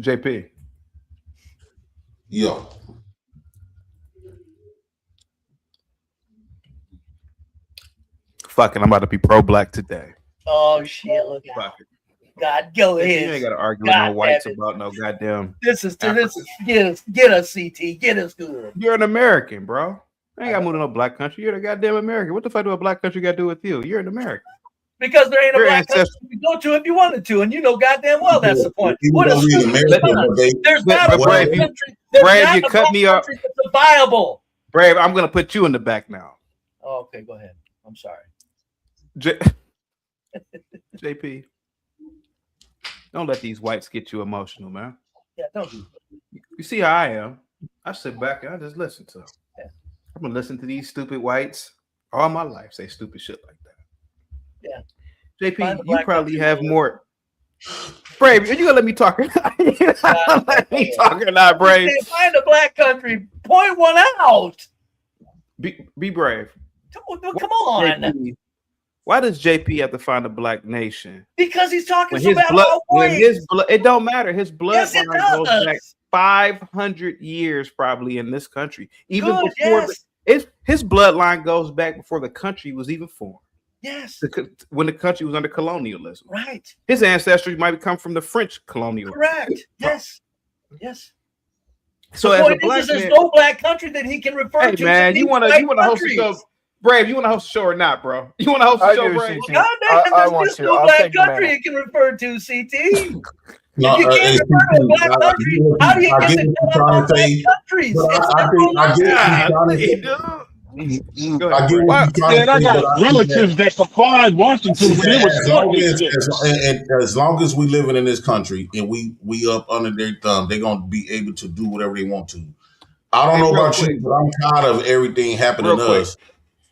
JP. Yo. Fuck it, I'm about to be pro-black today. Oh shit! Look out. Fuck it. God, go You ahead. ain't got to argue with no whites about no goddamn. This is get us CT, get us good. You're an American, bro. I ain't got to move to no black country. You're the goddamn American. What the fuck do a black country got to do with you? You're an American. Because there ain't a black country you go to if you wanted to, and you know goddamn well that's the point. What is there's not a black country. Brave, you cut me up. That's viable. Brave, I'm gonna put you in the back now. Oh, okay, go ahead. I'm sorry. JP, don't let these whites get you emotional, man. Yeah, don't do that. You see how I am. I sit back and I just listen to them. Yeah. I'm gonna listen to these stupid whites all my life say stupid shit like that. Yeah. JP, you probably have more. Brave, you gonna let me talk or not? Let me talk or not, Brave? Find a black country. Point one out. Be brave. Come on. JP, why does JP have to find a black nation? Because he's talking When so his bad blood, about when whites. his blood, it don't matter. His blood Yes, it goes does. back 500 years probably in this country. Even Good, before yes. his bloodline goes back before the country was even formed. Yes. When the country was under colonialism. Right. His ancestry might come from the French colonial. Correct. Yes. Yes. So the as a point black is, there's man, no black country that he can refer hey to. man, you want to host a show? Brave, you want to host a show or not, bro? You want to host a show, Brave? God damn, there's no black country he can refer to, CT. No, if you can't refer to a black country, how do you get to come up with black countries? I got relatives that supplied Washington when it was as long as we living in this country and we up under their thumb, they're gonna be able to do whatever they want to. I don't know about you, but I'm tired of everything happening to us.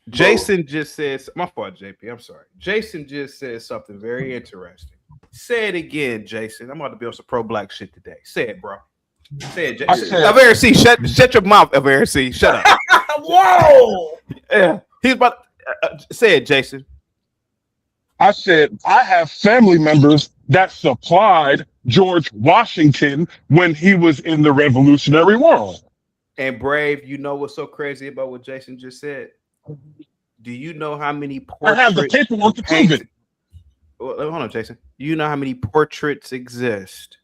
Jason just said, my fault, JP. I'm sorry. Jason just said something very interesting. Say it again, Jason. I'm about to be on some pro-black shit today. Say it, bro. Say it, Jason. Aversi, shut your mouth, Aversi. Shut up. Whoa! Yeah, he's about. Say it, Jason. I said I have family members that supplied George Washington when he was in the Revolutionary War. And Brave, you know what's so crazy about what Jason just said? Do you know how many portraits? I have the paperwork to prove it. Well, hold on, Jason. Do you know how many portraits exist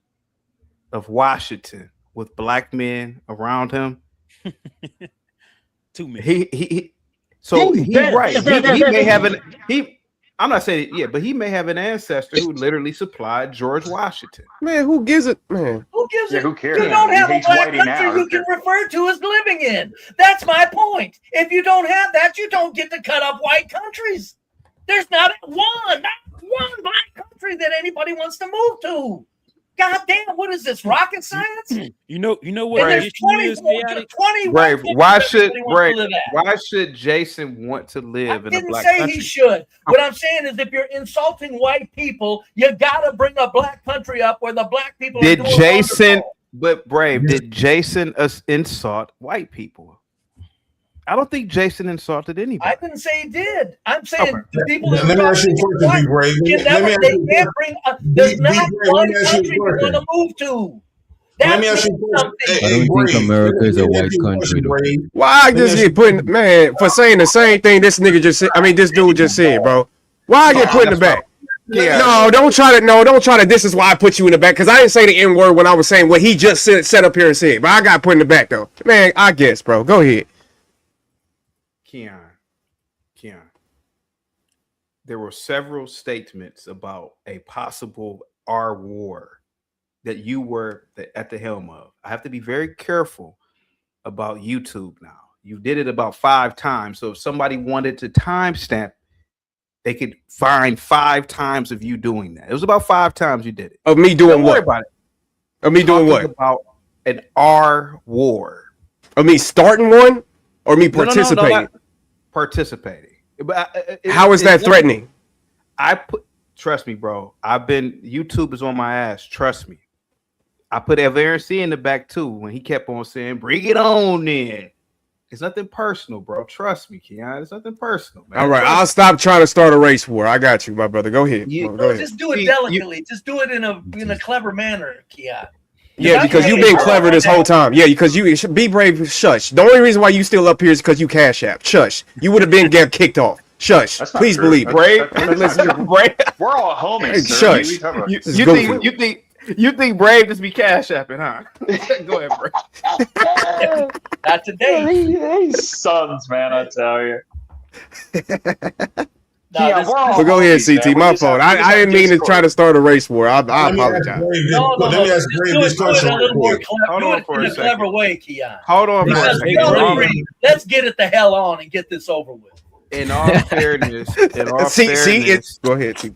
of Washington with black men around him? Too many. So he's right. He may have I'm not saying but he may have an ancestor who literally supplied George Washington. Man, who gives it? Man, who gives it? Who cares? You don't have a black country you can refer to as living in. That's my point. If you don't have that, you don't get to cut up white countries. There's not one black country that anybody wants to move to. God damn, what is this? Rocket science? You know what? Brave, 20 Brave, why should Jason want to live in a black country? I didn't say he should. What I'm saying is if you're insulting white people, you gotta bring a black country up where the black people did are doing Jason wonderful. But Brave, did Jason insult white people? I don't think Jason insulted anybody. I didn't say he did. I'm saying the people Let me ask you a question, be Brave. There's not one country you want to move to. Let me ask you a question. I don't think America is a white country. Why I just get put in, man, for saying the same thing this nigga just said? I mean, this dude just said, bro. Why I get put in the back? Yeah. No, don't try to. This is why I put you in the back, because I didn't say the N word when I was saying what he just said up here and said. But I got put in the back though, man. I guess, bro. Go ahead. Keon, there were several statements about a possible R war that you were at the helm of. I have to be very careful about YouTube now. You did it about 5 times. So if somebody wanted to timestamp, they could find 5 times of you doing that. It was about 5 times you did it. Of me doing what? About it. Of me doing what? About an R war. Of me starting one or me participating? No, participating. But how is that threatening? Trust me, bro. YouTube is on my ass. Trust me. I put Eversi in the back too when he kept on saying, "Bring it on, then." It's nothing personal, bro. Trust me, Keon. It's nothing personal, man. All right, I'll stop trying to start a race war. I got you, my brother. Go ahead. Go ahead. Just do it delicately. Just do it in a clever manner, Keon. Yeah, because you've been clever this whole time. Yeah, because you should be brave. Shush. The only reason why you still up here is because you cash app. Shush. You would have been get kicked off. Shush. That's not Please true. believe it. Brave. Listen, Brave. We're all homies, Hey, sir. shush. You think Brave just be cash apping, huh? Go ahead, Brave. Not today. These sons, man, I tell you. No, Yeah, this- we're all But go ahead, homies, man. CT. We My just have- fault. we just I have didn't mean to Discord. try to start a race war. I apologize. No, Let me ask Grave this do it question a little real more quick. Hold do on it for in a a second. clever way, Keon. Hold on for a Because second. tell Brave. Brave, let's get it the hell on and get this over with. In all fairness, Go ahead, T.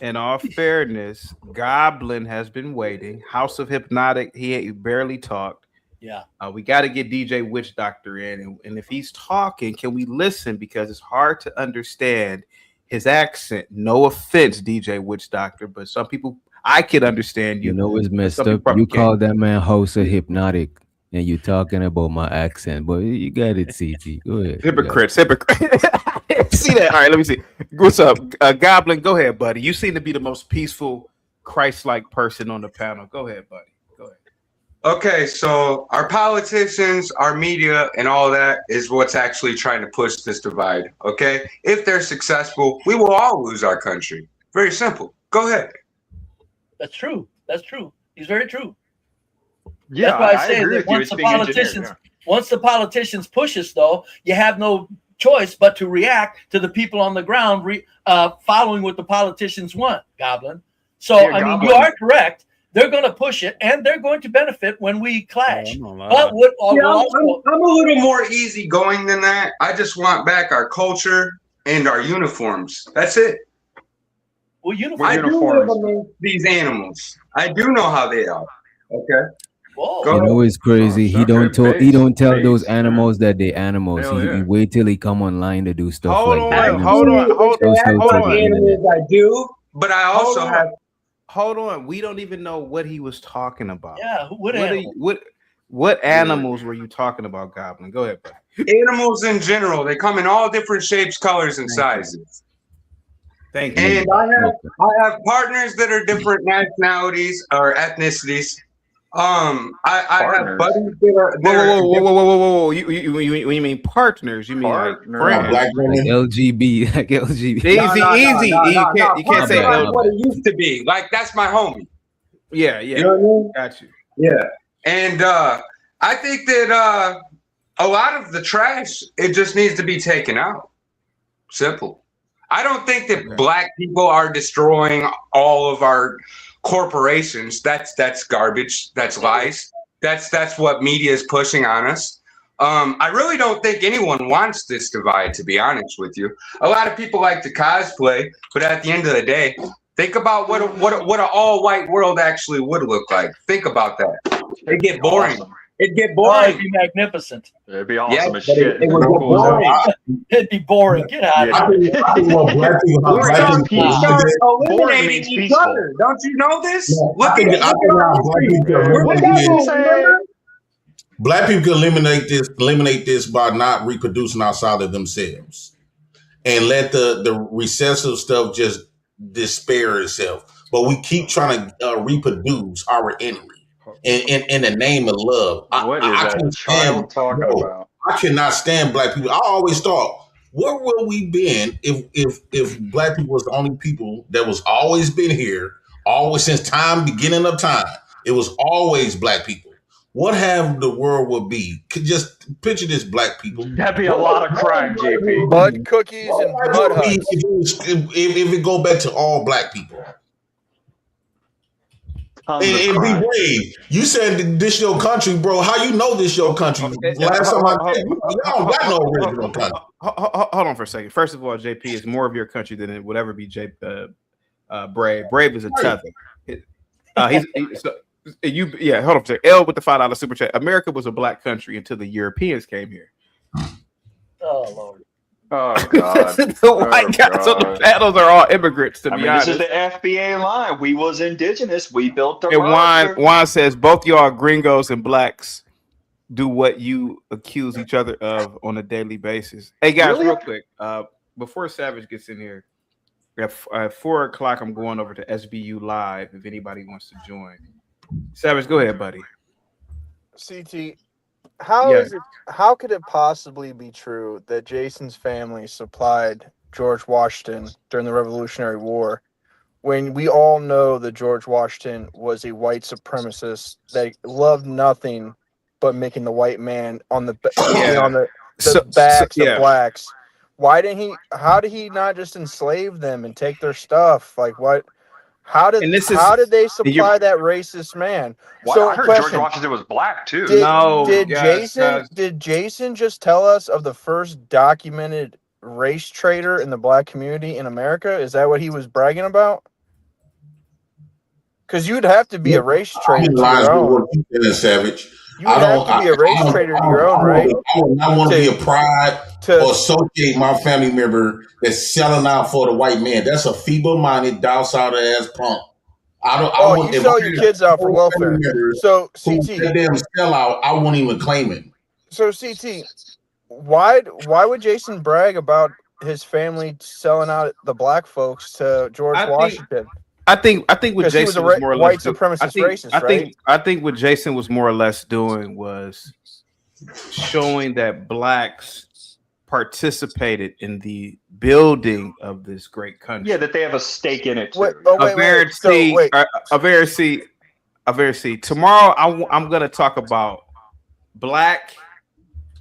in all fairness, Goblin has been waiting. House of Hypnotic, he barely talked. Yeah. We got to get DJ Witch Doctor in, and if he's talking, can we listen? Because it's hard to understand his accent. No offense, DJ Witch Doctor, but some people I can understand you. You know what's messed Some up? people probably You can't. call that man host of Hypnotic, and you talking about my accent, but you got it, CT. Go ahead. Hypocrite. See that? All right, let me see. What's up, Goblin? Go ahead, buddy. You seem to be the most peaceful, Christ-like person on the panel. Go ahead, buddy. Go ahead. Okay, so our politicians, our media, and all that is what's actually trying to push this divide. Okay, if they're successful, we will all lose our country. Very simple. Go ahead. That's true. That's true. He's very true. Yeah, That's why I say agree that with you. once It's the being engineered, politicians, yeah. once the politicians push us, though, you have no choice but to react to the people on the ground following what the politicians want, Goblin. So, Yeah, I mean, Goblin. you are correct. They're going to push it, and they're going to benefit when we clash. Oh, no, But what Yeah, will also, I'm a little more easygoing than that. I just want back our culture and our uniforms. That's it. well, I uniform. do live amongst these animals. I do know how they are. Okay. Whoa. Go You know it's crazy. He don't talk. He don't tell those Base, animals that they animals. Hell He yeah. wait till he come online to do stuff Hold like on, that. hold on, hold Those on, folks hold on on. the internet. I do, but I also Hold on. have. Hold on. We don't even know what he was talking about. Yeah, what What, are animal? you, what animals were you talking about, Goblin? Go ahead, buddy. Animals in general, they come in all different shapes, colors, and sizes. Thank you. And I have partners that are different nationalities or ethnicities. I have Partners? buddies that are. Whoa. You mean partners? You mean Partners. like friends? Black women. Like LGB, like LGB. Easy. You can't say Like L. what it used to be. Like that's my homie. Yeah. You know what I mean? Got you. Yeah. And I think that a lot of the trash, it just needs to be taken out. Simple. I don't think that black people are destroying all of our corporations. That's garbage. That's lies. That's what media is pushing on us. I really don't think anyone wants this divide, to be honest with you. A lot of people like to cosplay, but at the end of the day, think about what an all-white world actually would look like. Think about that. It'd get boring. It'd get Oh, boring. it'd be magnificent. It'd be awesome as but shit. it would Cool get as hell. boring. It'd be boring. Get out Yeah. of here. I think what black people, how Boring black means people, peace. Start Boring eliminating means each peaceful. other. Don't you know this? I Look think at how black people can What eliminate that this. remember? Black people can eliminate this by not reproducing outside of themselves, and let the recessive stuff just despair itself. But we keep trying to reproduce our enemy in the name of love. What is that can't child talking about? I cannot stand black people. I always thought, where would we been if black people was the only people that was always been here, always since beginning of time. It was always black people. What have the world would be? Just picture this, black people. That'd be a lot of crime, JP. Bud cookies and mud huts. If it go back to all black people. And be brave. You said this your country, bro. How you know this your country? Last time I checked, y'all don't got no original country. Hold on for a second. First of all, JP is more of your country than it would ever be. Brave. Brave is a tether. Hold on for a second. L with the $5 super chat. America was a black country until the Europeans came here. Oh, Lord. Oh, God. The white guys on the panels are all immigrants, to be honest. This is the FBA line. We was indigenous. We built the And roster. Juan says both y'all gringos and blacks do what you accuse each other of on a daily basis. Hey guys, Really? real quick, before Savage gets in here, at 4 o'clock I'm going over to SBU Live if anybody wants to join. Savage, go ahead, buddy. CT, how could it possibly be true that Jason's family supplied George Washington during the Revolutionary War, when we all know that George Washington was a white supremacist that loved nothing but making the white man on the backs of blacks. Why didn't he? How did he not just enslave them and take their stuff? Like what? How did they supply that racist man? Well, so I heard George Washington was black too. Did Jason just tell us of the first documented race traitor in the black community in America? Is that what he was bragging about? Because you'd have to be a race traitor to your own. Savage. You would have to be a race traitor to your own, right? I would not want to be a pride or associate my family member that's selling out for the white man. That's a feeble-minded, docile ass punk. You sell your kids out for welfare. So CT, that damn sellout, I won't even claim it. So CT, why would Jason brag about his family selling out the black folks to George Washington? I think what Jason was more or less white supremacist racist, right? I think what Jason was more or less doing was showing that blacks participated in the building of this great country. Yeah, that they have a stake in it too. Tomorrow I'm going to talk about black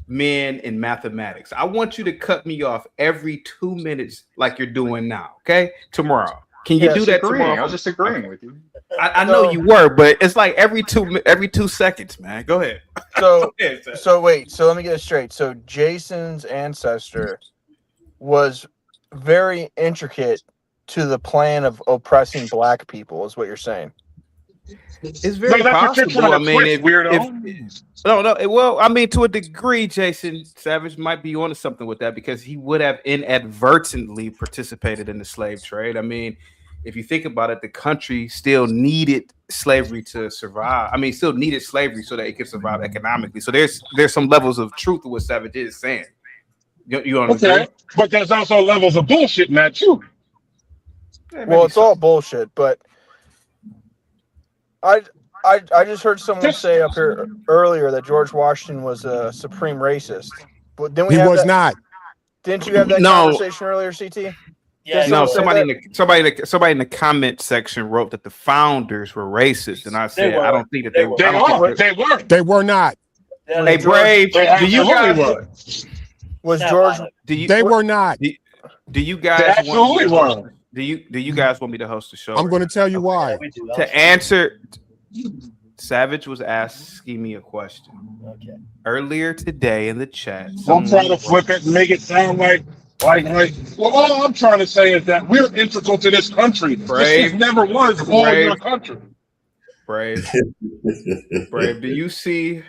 men in mathematics. I want you to cut me off every 2 minutes like you're doing now, okay? Tomorrow. Can you do that tomorrow? I was just agreeing with you. I know you were, but it's like every 2 seconds, man. Go ahead. So let me get it straight. So Jason's ancestor was very intricate to the plan of oppressing black people, is what you're saying. It's very possible. I mean, well, I mean, to a degree, Jason Savage might be onto something with that because he would have inadvertently participated in the slave trade. I mean, if you think about it, the country still needed slavery to survive. I mean, still needed slavery so that it could survive economically. So there's some levels of truth to what Savage is saying. You understand? But there's also levels of bullshit in that too. Well, it's all bullshit, but I just heard someone say up here earlier that George Washington was a supreme racist. But then he was not. Didn't you have that conversation earlier, CT? Yeah. No, somebody in the comment section wrote that the founders were racist, and I said I don't think that they were. They were not. Hey, Brave, do you guys? Was George? They were not. Do you guys absolutely were? Do you guys want me to host the show? I'm going to tell you why. To answer, Savage was asking me a question earlier today in the chat. I'm trying to flip it and make it sound like. Well, all I'm trying to say is that we're integral to this country. This never was all your country. Brave. Do you see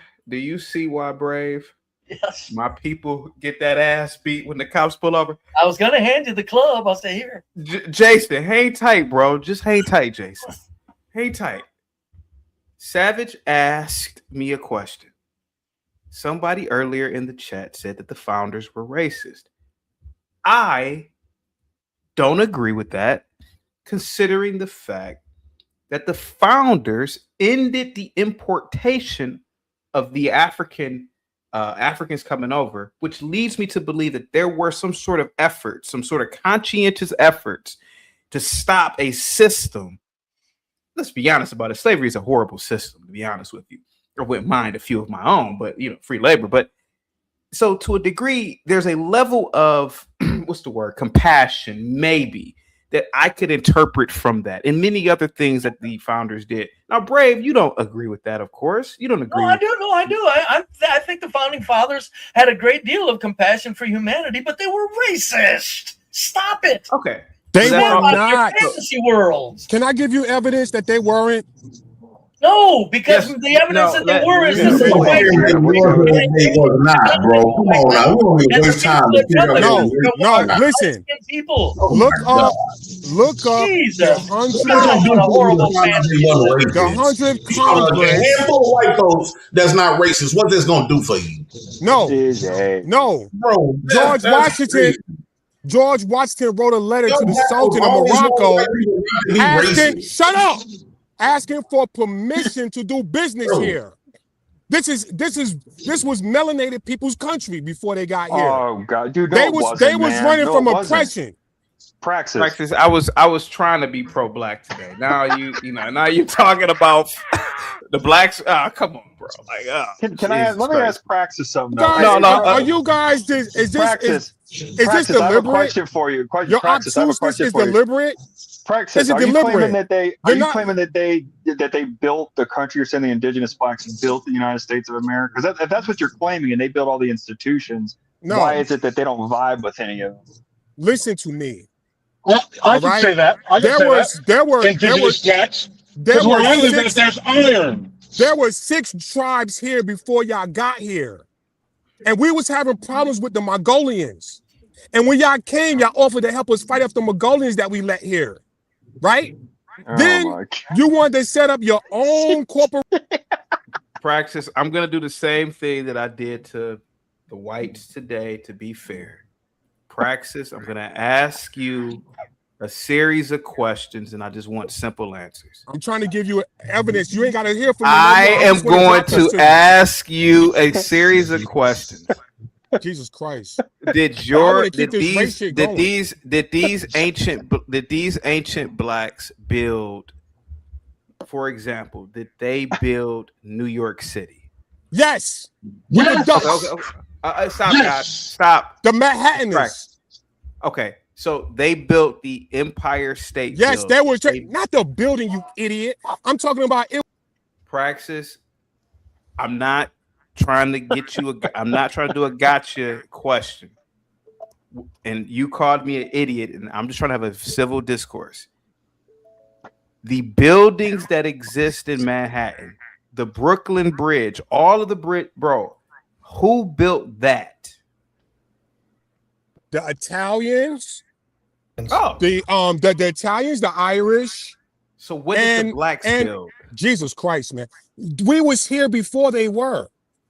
why, Brave? Yes. My people get that ass beat when the cops pull over. I was gonna hand you the club. I'll stay here. Jason, hang tight, bro. Just hang tight, Jason. Hang tight. Savage asked me a question. Somebody earlier in the chat said that the founders were racist. I don't agree with that, considering the fact that the founders ended the importation of the Africans coming over, which leads me to believe that there were some sort of efforts, some sort of conscientious efforts to stop a system. Let's be honest about it. Slavery is a horrible system, to be honest with you. I wouldn't mind a few of my own, but free labor. But so to a degree, there's a level of compassion, maybe, that I could interpret from that, and many other things that the founders did. Now, Brave, you don't agree with that, of course. You don't agree. No, I do. No, I do. I think the founding fathers had a great deal of compassion for humanity, but they were racist. Stop it. Okay. They were not. Fantasy worlds. Can I give you evidence that they weren't? No, because the evidence that they were is this is a white They were not, bro. Come on now. We don't even waste time. No, listen. People. Look up Jesus. The 100 Congress. A handful of white folks that's not racist. What that's gonna do for you? No, bro. George Washington wrote a letter to the Sultan of Morocco asking for permission to do business here. This was melanated people's country before they got here. Oh God, dude, no, they was running from oppression. Praxis. I was trying to be pro-black today. Now now you talking about the blacks. Come on, bro. Like, let me ask Praxis something? Guys, are you guys? Is this deliberate? I have a question for you. Your obtuseness is deliberate. Praxis, are you claiming that they built the country? You're saying the indigenous blacks built the United States of America? Because if that's what you're claiming, and they built all the institutions, why is it that they don't vibe with any of them? Listen to me. Well, I can say that. There were indigenous blacks. Because where I live at, there's iron. There were 6 tribes here before y'all got here, and we was having problems with the Mongolians. And when y'all came, y'all offered to help us fight off the Mongolians that we let here. Right? Then you wanted to set up your own corporate Praxis. I'm gonna do the same thing that I did to the whites today, to be fair. Praxis, I'm gonna ask you a series of questions, and I just want simple answers. I'm trying to give you evidence. You ain't gotta hear from me. I am going to ask you a series of questions. Jesus Christ! Did these ancient blacks build? For example, did they build New York City? Yes. Stop, guys. Stop. The Manhattanists. Okay, so they built the Empire State. Yes, they were not the building, you idiot. I'm talking about it. Praxis. I'm not trying to get you. I'm not trying to do a gotcha question. And you called me an idiot, and I'm just trying to have a civil discourse. The buildings that exist in Manhattan, the Brooklyn Bridge, all of the bro, who built that? The Italians. Oh, the Italians, the Irish. So what did the blacks build? Jesus Christ, man. We was here before they were.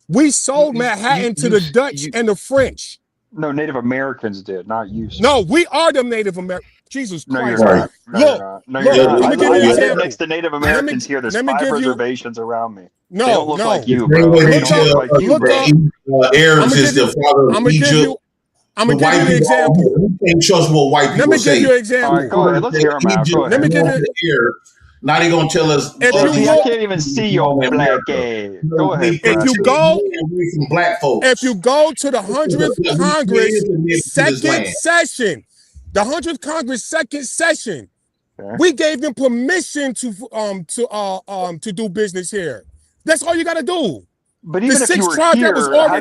We sold Manhattan to the Dutch and the French. No, Native Americans did, not you. Sir. No, we are the Native Americans. Jesus Christ. Right. Look, let me give you an example. Next to Native Americans here, there's 5 reservations around me. No, they don't look like you, bro. Arabs is the father of Egypt. I'm going to give you an example. You can't trust what white people say. Let me give you an example. All right, go ahead. Let's hear them out. Go ahead. Let me give you. Now they're gonna tell us. I can't even see your black ass. Go ahead. If you go to the 100th Congress second session, the 100th Congress second session, we gave them permission to do business here. That's all you got to do. But even if you were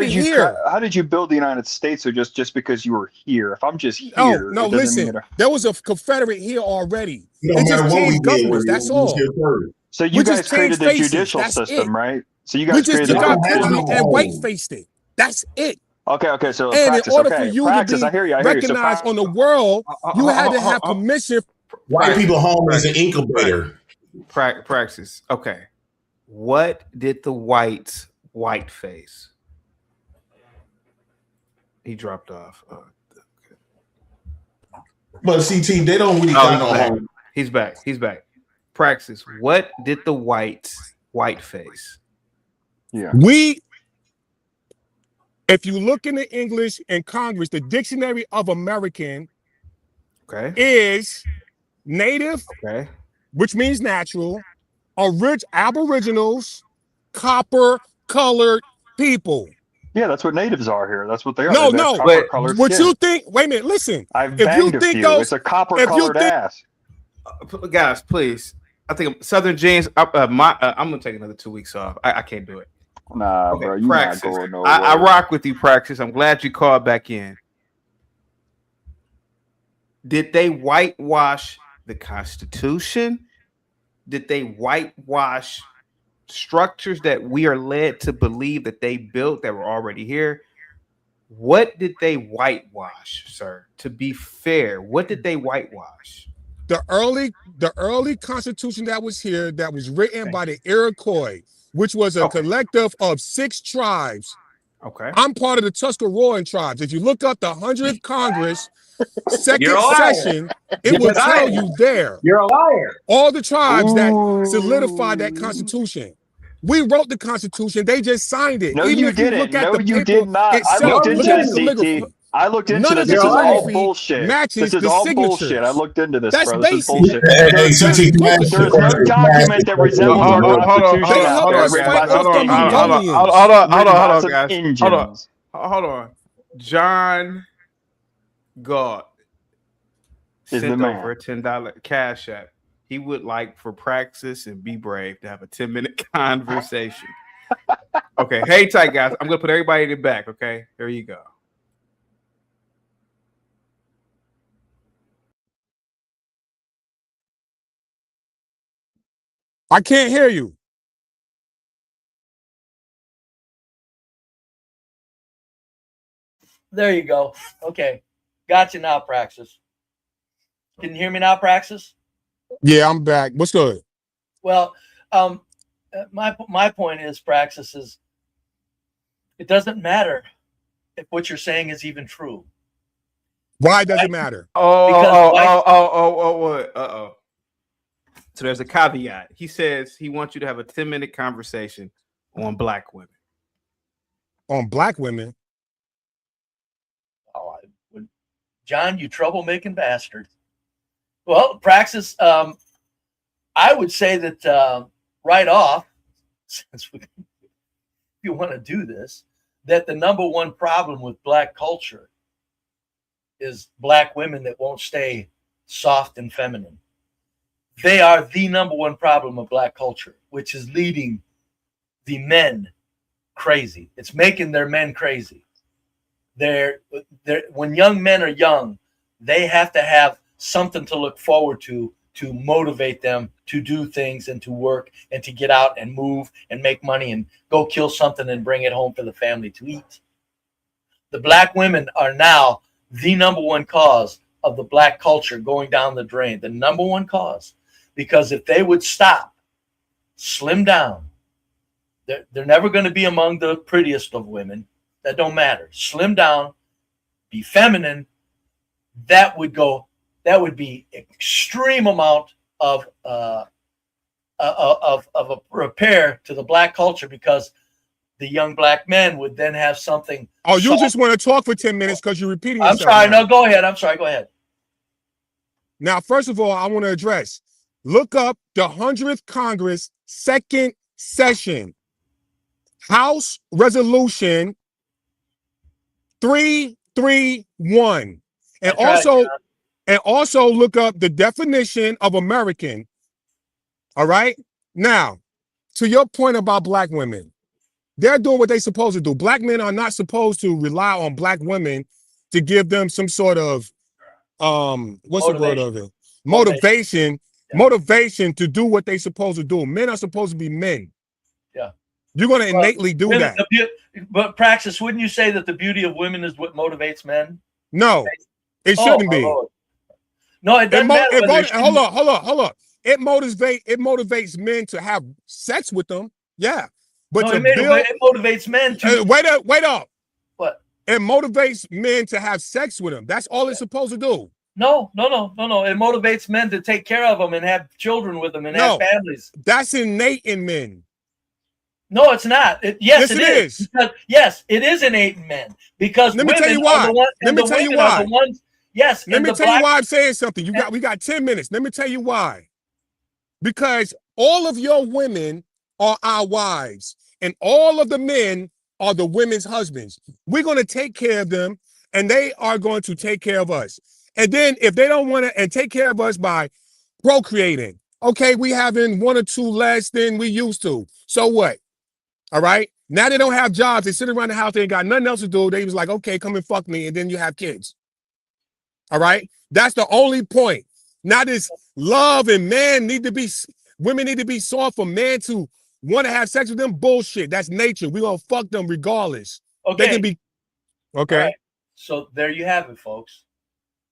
here, how did you build the United States? Or just because you were here? If I'm just here, no. Listen, there was a Confederate here already. It just changed governments. That's all. So you guys created the judicial system, right? So you guys created our country and white faced it. That's it. Okay. So and in order for you to be recognized on the world, you had to have permission. White people home as an incubator. Praxis. Okay. What did the white face? He dropped off. But CT, they don't really got no home. He's back. Praxis. What did the white face? Yeah. If you look in the English and Congress, the Dictionary of American is native, which means natural, aboriginals, copper colored people. Yeah, that's what natives are here. That's what they are. No. What you think? Wait a minute. Listen. I've banged a few. It's a copper colored ass. Guys, please. I think Southern James. I'm gonna take another 2 weeks off. I can't do it. Nah, bro. You not going nowhere. I rock with you, Praxis. I'm glad you called back in. Did they whitewash the Constitution? Did they whitewash structures that we are led to believe that they built that were already here? What did they whitewash, sir? To be fair, what did they whitewash? The early Constitution that was here, that was written by the Iroquois, which was a collective of 6 tribes. Okay. I'm part of the Tuscaroran tribes. If you look up the 100th Congress second session, it will tell you there. You're a liar. All the tribes that solidified that Constitution. We wrote the Constitution. They just signed it. No, Even you if you didn't. look at No, the you paper did not. I itself, looked into look at this, the calligraphy. CT. I looked into None this. of the This is all calligraphy bullshit. matches This is the all signatures. bullshit. I looked into this, That's bro. This is basic. bullshit. Hey, There's CT, can I ask you a no question? document that resembles our Constitution They out help there us written fight by some off the Indians. Mongolians. Hold Written by on, some guys. Indians. Hold on. John God Is the sent man. over a $10 cash app. He would like for Praxis and Be Brave to have a 10-minute conversation. Okay, hey tight guys. I'm gonna put everybody in the back. Okay, here you go. I can't hear you. There you go. Okay. Got you now, Praxis. Can you hear me now, Praxis? Yeah, I'm back. What's good? Well, my point is, Praxis, is it doesn't matter if what you're saying is even true. Why does it matter? Oh. So there's a caveat. He says he wants you to have a 10-minute conversation on black women. On black women? Oh, John, you troublemaking bastard. Well, Praxis, I would say that right off, since if you want to do this, that the number one problem with black culture is black women that won't stay soft and feminine. They are the number one problem of black culture, which is leading the men crazy. It's making their men crazy. They're when young men are young, they have to have something to look forward to motivate them to do things and to work and to get out and move and make money and go kill something and bring it home for the family to eat. The black women are now the number one cause of the black culture going down the drain. The number one cause. Because if they would stop, slim down, they're never going to be among the prettiest of women. That don't matter. Slim down, be feminine. That would be extreme amount of a repair to the black culture, because the young black men would then have something. Oh, you just want to talk for 10 minutes because you're repeating yourself. I'm sorry. Now. No, go ahead. I'm sorry. Go ahead. Now, first of all, I want to address. Look up the 100th Congress, second session, House Resolution 331, and also look up the definition of American. All right. Now, to your point about black women, they're doing what they're supposed to do. Black men are not supposed to rely on black women to give them some sort of what's the word of it? Motivation. Motivation to do what they're supposed to do. Men are supposed to be men. Yeah. You're going to innately do that. But Praxis, wouldn't you say that the beauty of women is what motivates men? No, it shouldn't be. No, it doesn't matter. Hold on. It motivates men to have sex with them. Yeah. But it motivates men to wait up. What? It motivates men to have sex with them. That's all it's supposed to do. No. It motivates men to take care of them and have children with them and have families. That's innate in men. No, it's not. Yes, it is. Because, yes, it is innate in men. Because let me tell you why. Let me tell you why. Yes. Let me tell you why I'm saying something. We got 10 minutes. Let me tell you why. Because all of your women are our wives, and all of the men are the women's husbands. We're going to take care of them, and they are going to take care of us. And then if they don't want to and take care of us by procreating, okay, we having one or two less than we used to. So what? All right. Now they don't have jobs. They sit around the house. They ain't got nothing else to do. They was like, okay, come and fuck me. And then you have kids. All right. That's the only point. Now this love and women need to be soft for men to want to have sex with them. Bullshit. That's nature. We're going to fuck them regardless. Okay. They can be. Okay. Right. So there you have it, folks.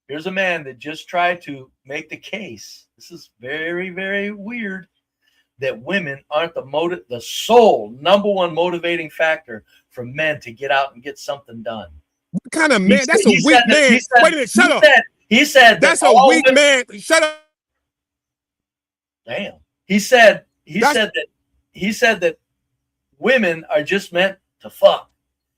Here's a man that just tried to make the case. This is very, very weird that women aren't the sole number one motivating factor for men to get out and get something done. What kind of man? That's a weak man. Wait a minute, shut up. He said that's a weak man. Shut up. Damn. He said that women are just meant to fuck.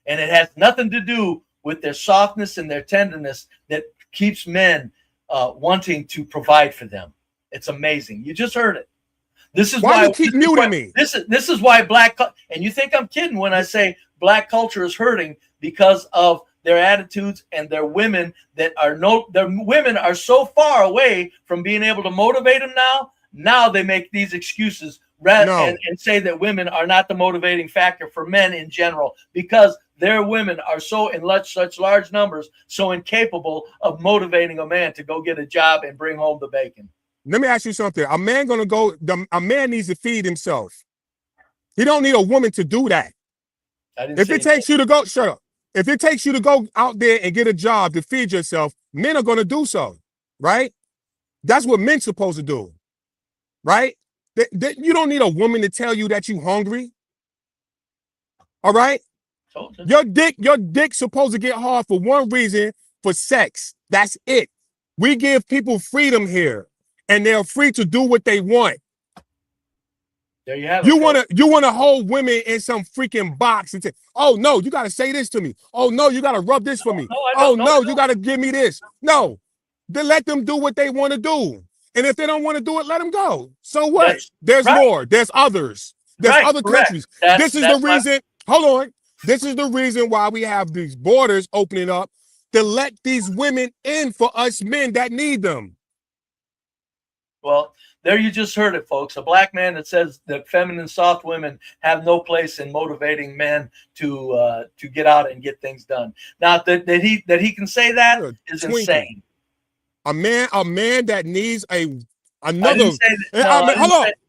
And it has nothing to do with their softness and their tenderness that keeps men wanting to provide for them. It's amazing. You just heard it. This is why you keep muting me. This is why and you think I'm kidding when I say black culture is hurting because of their attitudes and their women their women are so far away from being able to motivate them now. Now they make these excuses and say that women are not the motivating factor for men in general because their women are so in such large numbers, so incapable of motivating a man to go get a job and bring home the bacon. Let me ask you something. A man needs to feed himself. He don't need a woman to do that. If it takes you to go, shut up. If it takes you to go out there and get a job to feed yourself, men are going to do so, right? That's what men supposed to do, right? You don't need a woman to tell you that you hungry. All right? Your dick's supposed to get hard for one reason, for sex. That's it. We give people freedom here, and they're free to do what they want. There you have it. You want to hold women in some freaking box and say, "Oh no, you got to say this to me. Oh no, you got to rub this for me. You got to give me this." No, then let them do what they want to do, and if they don't want to do it, let them go. So what? There's more. There's others. There's other countries. This is the reason. Hold on. This is the reason why we have these borders opening up to let these women in for us men that need them. Well, there you just heard it, folks. A black man that says that feminine, soft women have no place in motivating men to get out and get things done. Now that he can say that is insane. A man that needs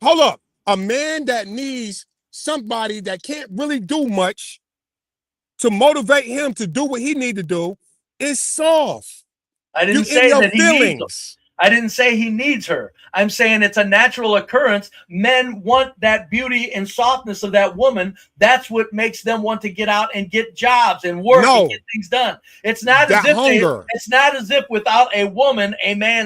hold up. A man that needs somebody that can't really do much to motivate him to do what he need to do is soft. I didn't say that he needs her. I didn't say he needs her. I'm saying it's a natural occurrence. Men want that beauty and softness of that woman. That's what makes them want to get out and get jobs and work and get things done. It's not it's not as if without a woman,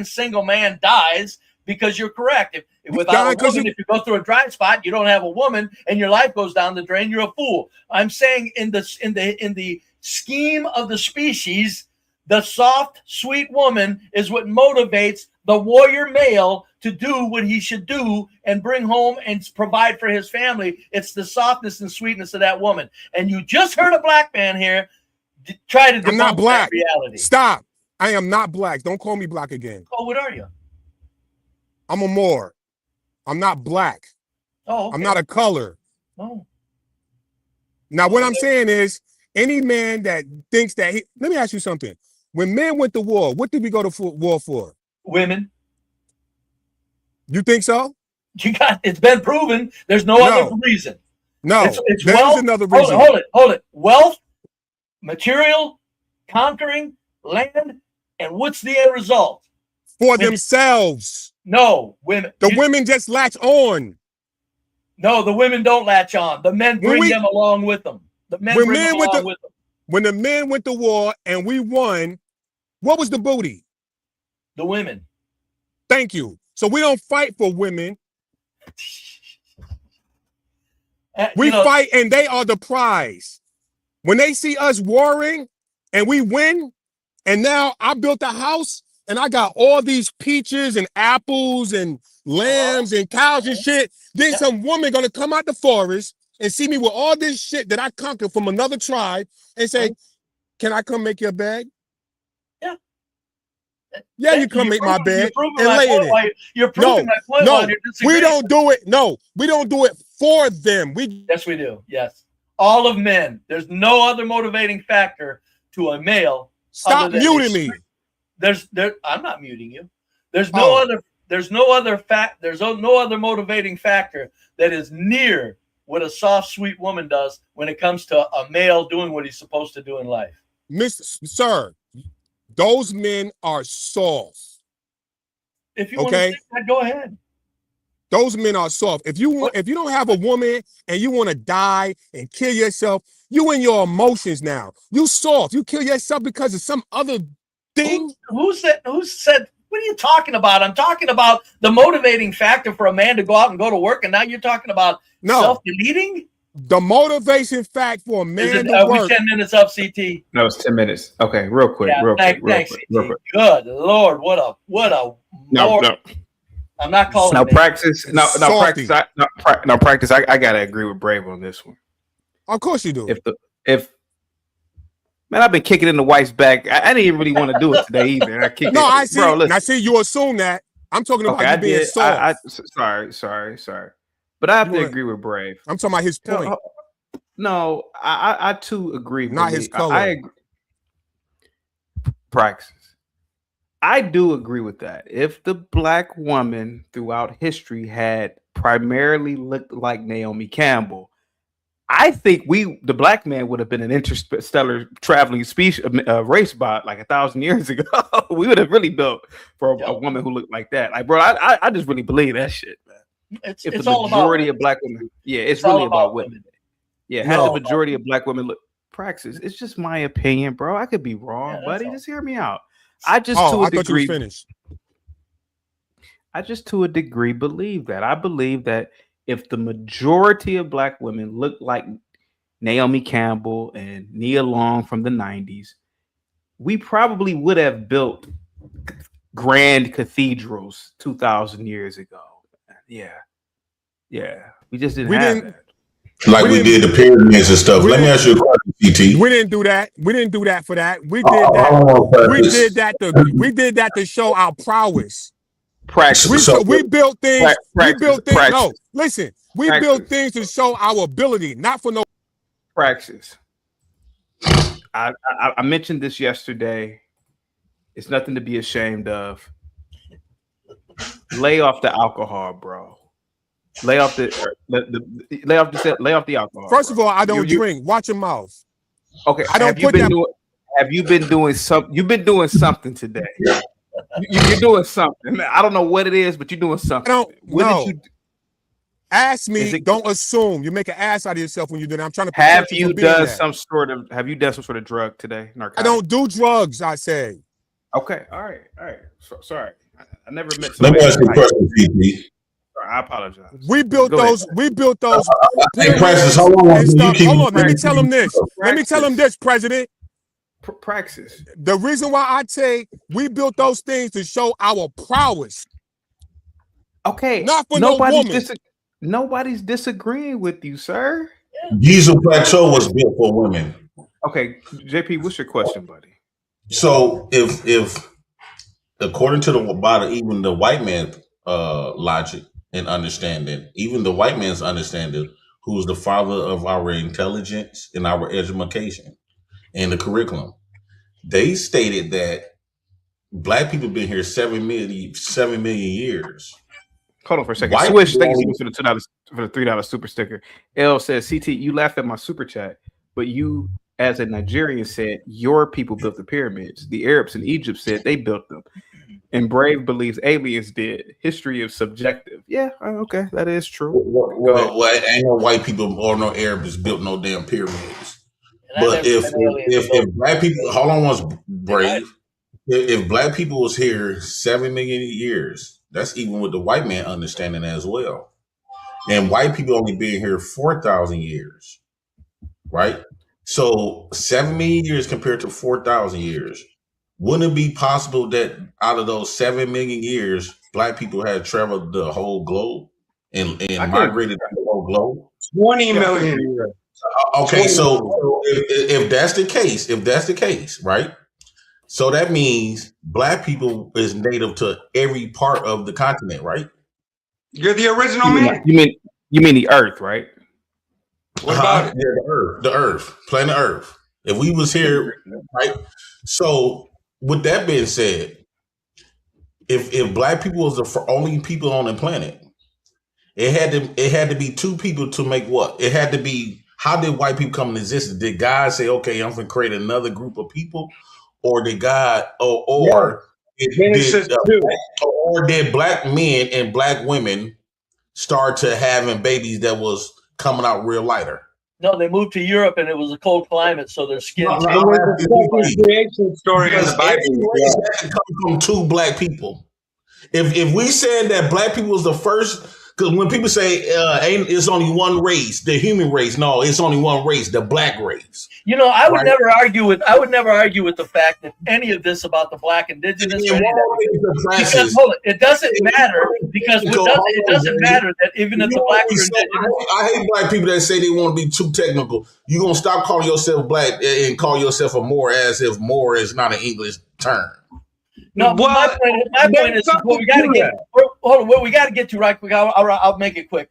single man dies. Because you're correct. If without a woman, if you go through a dry spot, you don't have a woman, and your life goes down the drain, you're a fool. I'm saying in the scheme of the species, the soft, sweet woman is what motivates the warrior male to do what he should do and bring home and provide for his family. It's the softness and sweetness of that woman. And you just heard a black man here try to debunk that reality. Stop. I am not black. Don't call me black again. Oh, what are you? I'm a Moor. I'm not black. Oh, okay. I'm not a color. Oh. Now, what I'm saying is, any man that thinks that let me ask you something. When men went to war, what did we go to war for? Women. You think so? It's been proven. There's no other reason. No, it's there's another reason. Hold it. Wealth, material, conquering, land, and what's the end result? For themselves. No, women. The women just latch on. No, the women don't latch on. The men bring them along with them. The men bring them along with them. When the men went to war and we won, what was the booty? The women. Thank you. So we don't fight for women. We fight and they are the prize. When they see us warring and we win, and now I built a house and I got all these peaches and apples and lambs and cows and shit, then some woman gonna come out the forest and see me with all this shit that I conquered from another tribe and say, "Can I come make your bed?" Yeah. Yeah, you come make my bed and lay in it. You're proving my point. No, we don't do it. No, we don't do it for them. Yes, we do. Yes. All of men. There's no other motivating factor to a male. Stop muting me. I'm not muting you. There's no other motivating factor that is near what a soft, sweet woman does when it comes to a male doing what he's supposed to do in life. Sir, those men are soft. If you want to say that, go ahead. Those men are soft. If you don't have a woman and you want to die and kill yourself, you in your emotions now. You soft. You kill yourself because of some other thing. Who said? What are you talking about? I'm talking about the motivating factor for a man to go out and go to work, and now you're talking about self-deleting? The motivation fact for a man to are we work. 10 minutes up, CT? No, it's 10 minutes. Okay, real quick. Thanks, CT. Good Lord, what a no. I'm not calling now it. Practice. No, practice. I gotta agree with Brave on this one. Of course you do. If man, I've been kicking in the wife's back. I didn't really want to do it today either. I see. Bro, listen. I see you assume that. I'm talking about you being soft. Sorry. But I have to agree with Brave. I'm talking about his point. No, I too agree. Not his color. I agree. Praxis. I do agree with that. If the black woman throughout history had primarily looked like Naomi Campbell, I think the black man would have been an interstellar traveling race bot like 1,000 years ago. We would have really built for a woman who looked like that. Like, bro, I just really believe that shit, man. It's the all majority about of black women, it's really about women. Yeah, had the majority of black women look Praxis. It's just my opinion, bro. I could be wrong, buddy. Just hear me out. I thought you were finished. I just to a degree believe that. I believe that if the majority of black women look like Naomi Campbell and Nia Long from the 90s, we probably would have built grand cathedrals 2,000 years ago. Yeah. We just didn't have that. Like we did the pyramids and stuff. Let me ask you a question, CT. We didn't do that. We didn't do that for that. We did that. We did that to show our prowess. Practice. We built things. No, listen. We built things to show our ability, not for no praxis. I mentioned this yesterday. It's nothing to be ashamed of. Lay off the alcohol, bro. Lay off the alcohol. First of all, I don't drink. Watch your mouth. Okay. Have you been doing something? You've been doing something today. You're doing something. I don't know what it is, but you're doing something. Ask me. Don't assume. You make an ass out of yourself when you do that. I'm trying to. Have you done some sort of drug today? Narcotic? I don't do drugs. I say. Okay. All right. Sorry. I never met. Let me ask you a question, CT. I apologize. We built those. Hey, Praxis, hold on. Let me tell him this. Let me tell him this, President. Praxis. The reason why I say we built those things to show our prowess. Okay. Not for no woman. Nobody's disagreeing with you, sir. Diesel Plateau was built for women. Okay, JP, what's your question, buddy? So if according to even the white man logic and understanding, even the white man's understanding, who's the father of our intelligence and our education and the curriculum, they stated that black people been here 7 million years. Hold on for a second. Swish, thank you for the $2 for the $3 super sticker. L says, CT, you laughed at my super chat, but you, as a Nigerian, said your people built the pyramids. The Arabs in Egypt said they built them. And Brave believes aliens did. History is subjective. Yeah, okay, that is true. Well, ain't no white people or no Arabs built no damn pyramids. But if black people, hold on once, Brave. If black people was here 7 million years, that's even with the white man understanding as well. And white people only been here 4,000 years, right? So 7 million years compared to 4,000 years. Wouldn't it be possible that out of those 7 million years, black people had traveled the whole globe and migrated the whole globe? 20 million years. Okay, so if that's the case, right? So that means black people is native to every part of the continent, right? You're the original man. You mean the Earth, right? What about it? Yeah, the Earth, planet Earth. If we was here, right? So with that being said, if black people was the only people on the planet, it had to be two people to make what? It had to be. How did white people come into existence? Did God say, "Okay, I'm going to create another group of people," or did God, or did black men and black women start to having babies that was coming out real lighter? No, they moved to Europe and it was a cold climate, so their skin. Creation story in the Bible come from two black people. If we said that black people was the first Because when people say it's only one race, the human race, no, it's only one race, the black race. You know, I would never argue with the fact that any of this about the black indigenous because hold it doesn't matter because it doesn't matter that even if the black are indigenous. I hate black people that say they want to be too technical. You're gonna stop calling yourself black and call yourself a Moor as if Moor is not an English term. No, well, my point is what we got to get. Hold on, what we got to get to right quick. I'll make it quick.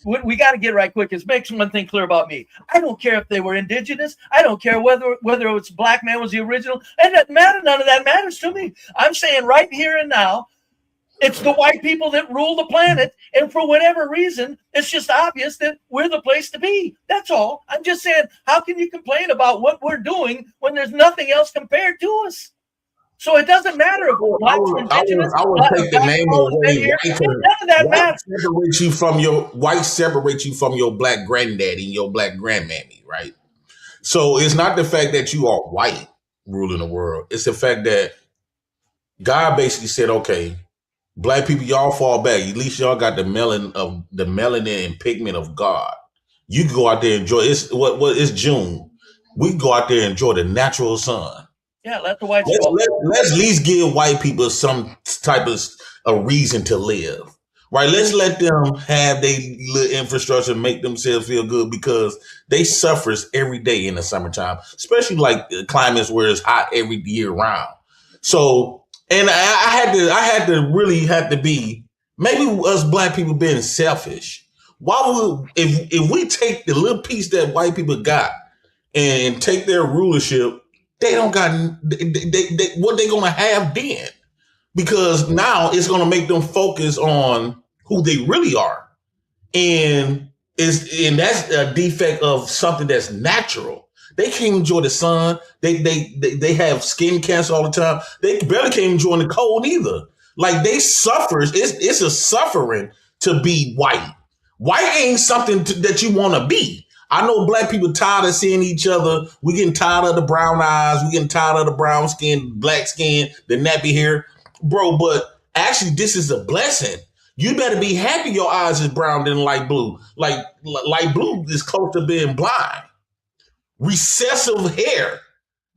What we got to get right quick is make one thing clear about me. I don't care if they were indigenous. I don't care whether it's black man was the original. It doesn't matter. None of that matters to me. I'm saying right here and now, it's the white people that rule the planet, and for whatever reason, it's just obvious that we're the place to be. That's all. I'm just saying, how can you complain about what we're doing when there's nothing else compared to us? So it doesn't matter if we're black or indigenous. I would take the name away. None of that matters. White separates you from your black granddaddy and your black grandmammy, right? So it's not the fact that you are white ruling the world. It's the fact that God basically said, okay, black people, y'all fall back. At least y'all got the melanin and pigment of God. You can go out there and enjoy. It's June. We can go out there and enjoy the natural sun. Yeah, let the whites. Let's at least give white people some type of a reason to live, right? Let's let them have their little infrastructure and make themselves feel good because they suffers every day in the summertime, especially like climates where it's hot every year round. So, and I had to really be maybe us black people being selfish. Why would if we take the little piece that white people got and take their rulership? They don't got what they gonna have then, because now it's gonna make them focus on who they really are, and that's a defect of something that's natural. They can't enjoy the sun. They have skin cancer all the time. They barely can't enjoy the cold either. Like they suffers. It's a suffering to be white. White ain't something that you want to be. I know black people tired of seeing each other. We getting tired of the brown eyes. We getting tired of the brown skin, black skin, the nappy hair. Bro, but actually this is a blessing. You better be happy your eyes is brown than light blue. Like light blue is close to being blind. Recessive hair.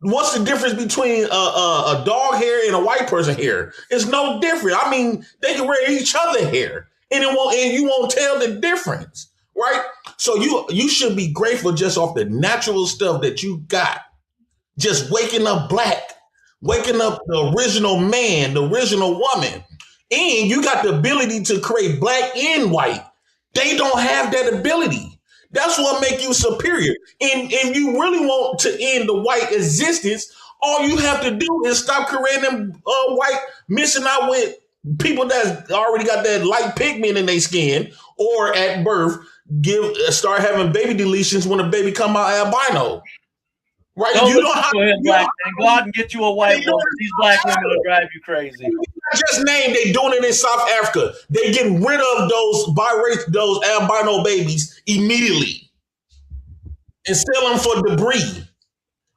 What's the difference between a dog hair and a white person hair? It's no different. I mean, they can wear each other hair and you won't tell the difference. Right? So you should be grateful just off the natural stuff that you got. Just waking up black, waking up the original man, the original woman. And you got the ability to create black and white. They don't have that ability. That's what makes you superior. And if you really want to end the white existence, all you have to do is stop creating white, missing out with people that already got that light pigment in their skin or at birth. Start having baby deletions when a baby come out albino. Right? You don't have to black man. Go out and get you a white woman. These black women will drive you crazy. Just name they doing it in South Africa. They getting rid of those albino babies immediately and sell them for debris.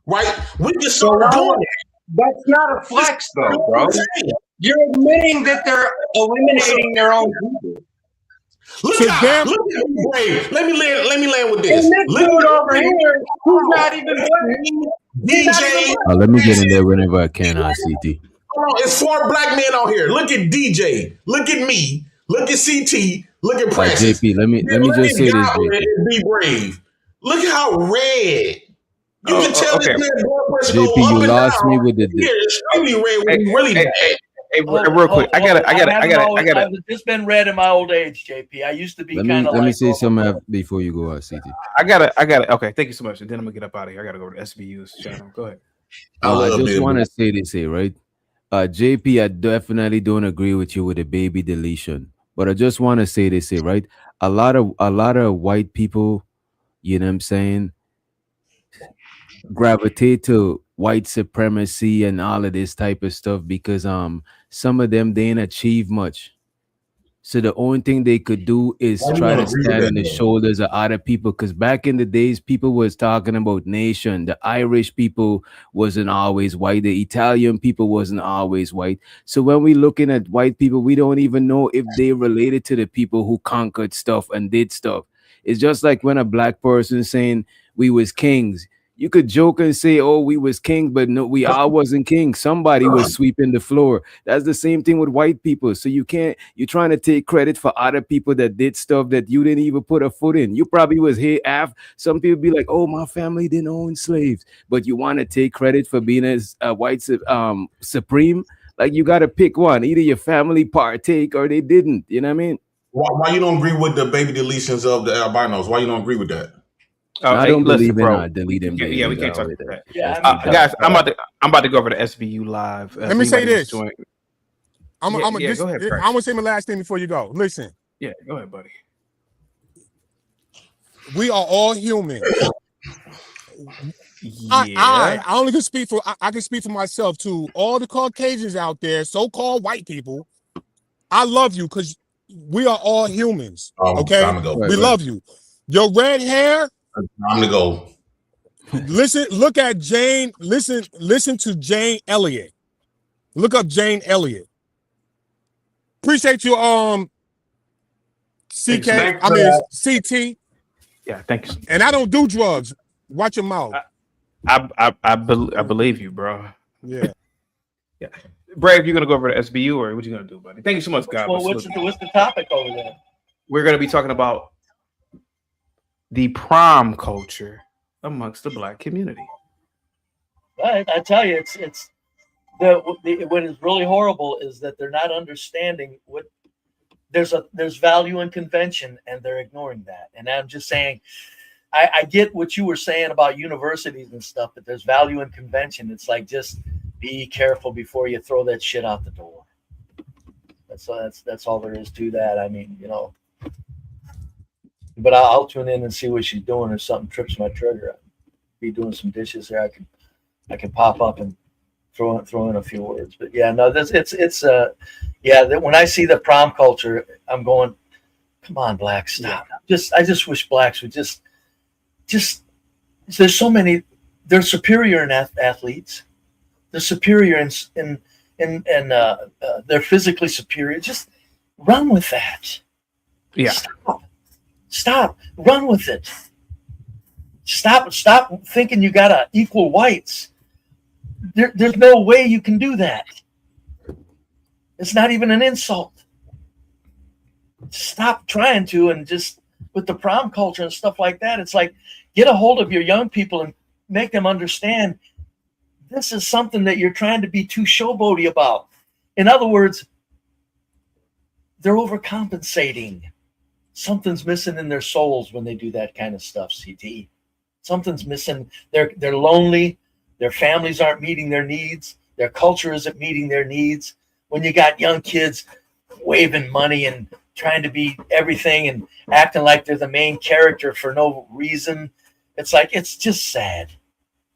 Right? We just start doing it. That's not a flex though, bro. You're admitting that they're eliminating their own people. Look at me brave. Let me land with this. And this dude over here, who's not even DJ. Let me get in there whenever I can, CT. It's 4 black men out here. Look at DJ. Look at me. Look at CT. Look at Precious. JP, let me just say this, JP. Be brave. Look at how red. You can tell this man blood pressure JP, go up you and lost down. me with the extremely red when you really bad. Hey, real quick, I got it. I've just been red in my old age, JP. I used to be kind of. Let me say something before you go out, CT. I got it. Okay, thank you so much. And then I'm gonna get up out of here. I gotta go to SBU's channel. Go ahead. I just want to say this here, right? JP, I definitely don't agree with you with the baby deletion, but I just want to say this here, right? A lot of white people, you know what I'm saying, gravitate to white supremacy and all of this type of stuff because some of them they ain't achieve much. So the only thing they could do is try to stand on the shoulders of other people. Because back in the days, people was talking about nation. The Irish people wasn't always white. The Italian people wasn't always white. So when we looking at white people, we don't even know if they related to the people who conquered stuff and did stuff. It's just like when a black person saying we was kings. You could joke and say, oh, we was kings, but no, we all wasn't kings. Somebody was sweeping the floor. That's the same thing with white people. So you're trying to take credit for other people that did stuff that you didn't even put a foot in. You probably was here after. Some people be like, oh, my family didn't own slaves. But you want to take credit for being as white supreme? Like, you got to pick one. Either your family partake or they didn't. You know what I mean? Why you don't agree with the baby deletions of the albinos? Why you don't agree with that? I don't believe bro. in deleting. Yeah, we can't talk about that. Yeah, guys, I'm about to go over to SBU Live. Let me say this. I'm go ahead, I'm gonna say my last thing before you go. Listen. Yeah, go ahead, buddy. We are all human. Yeah. I only can speak for I can speak for myself to all the Caucasians out there, so-called white people. I love you because we are all humans. Okay, we love you. Your red hair. Time to go. Look at Jane. Listen to Jane Elliott. Look up Jane Elliott. Appreciate you, CK. CT. Yeah, thank you. And I don't do drugs. Watch your mouth. I believe you, bro. Yeah. Yeah. Brave, you're gonna go over to SBU, or what you gonna do, buddy? Thank you so much, guys. Well, what's the topic over there? We're gonna be talking about the prom culture amongst the black community. Right, I tell you, it's what is really horrible is that they're not understanding what there's value in convention, and they're ignoring that. And I'm just saying, I get what you were saying about universities and stuff, but there's value in convention. It's like, just be careful before you throw that shit out the door. That's all there is to that. I mean, but I'll tune in and see what she's doing, or something trips my trigger. I'll be doing some dishes there. I can pop up and throw in a few words. But yeah, no, when I see the prom culture, I'm going, come on, blacks, stop. Yeah. I just wish blacks would just there's so many. They're superior in athletes. They're superior in they're physically superior. Just run with that. Yeah. Stop. Run with it. Stop thinking you gotta equal whites. There's no way you can do that. It's not even an insult. Stop trying to, and just with the prom culture and stuff like that, it's like, get a hold of your young people and make them understand this is something that you're trying to be too showboaty about. In other words, they're overcompensating. Something's missing in their souls when they do that kind of stuff, CT. Something's missing. They're lonely. Their families aren't meeting their needs. Their culture isn't meeting their needs. When you got young kids waving money and trying to be everything and acting like they're the main character for no reason, it's like, it's just sad.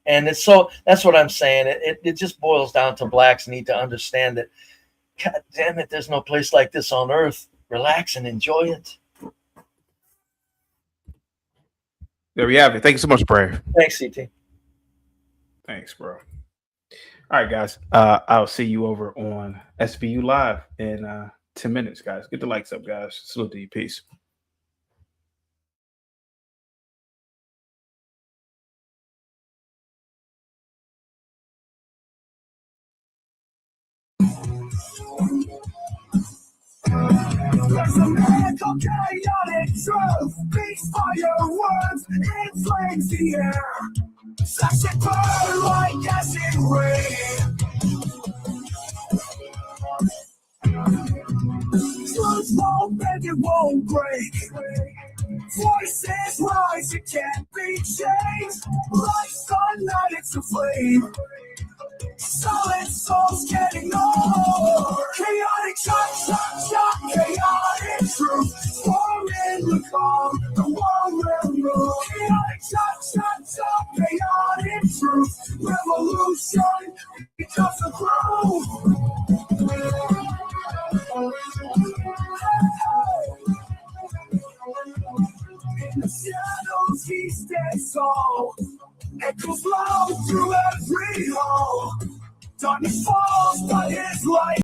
And that's what I'm saying. It just boils down to blacks need to understand that, God damn it, there's no place like this on earth. Relax and enjoy it. There we have it. Thank you so much, Brave. Thanks, CT. Thanks, bro. All right, guys. I'll see you over on SBU Live in 10 minutes, guys. Get the likes up, guys. Salute to you. Peace. There's a magical chaotic truth. Beats fire words, inflames the air. Such a burn like acid rain. Truth won't bend, it won't break. Voices rise, it can't be changed. Like sunlight, it's a flame. Solid souls can't ignore. Chaotic shot, chaotic truth. Storm in the calm, the world will move. Chaotic shot, chaotic truth. Revolution becomes a groove. shadows he stands tall. Echoes loud through every hall. Darkness falls, but his light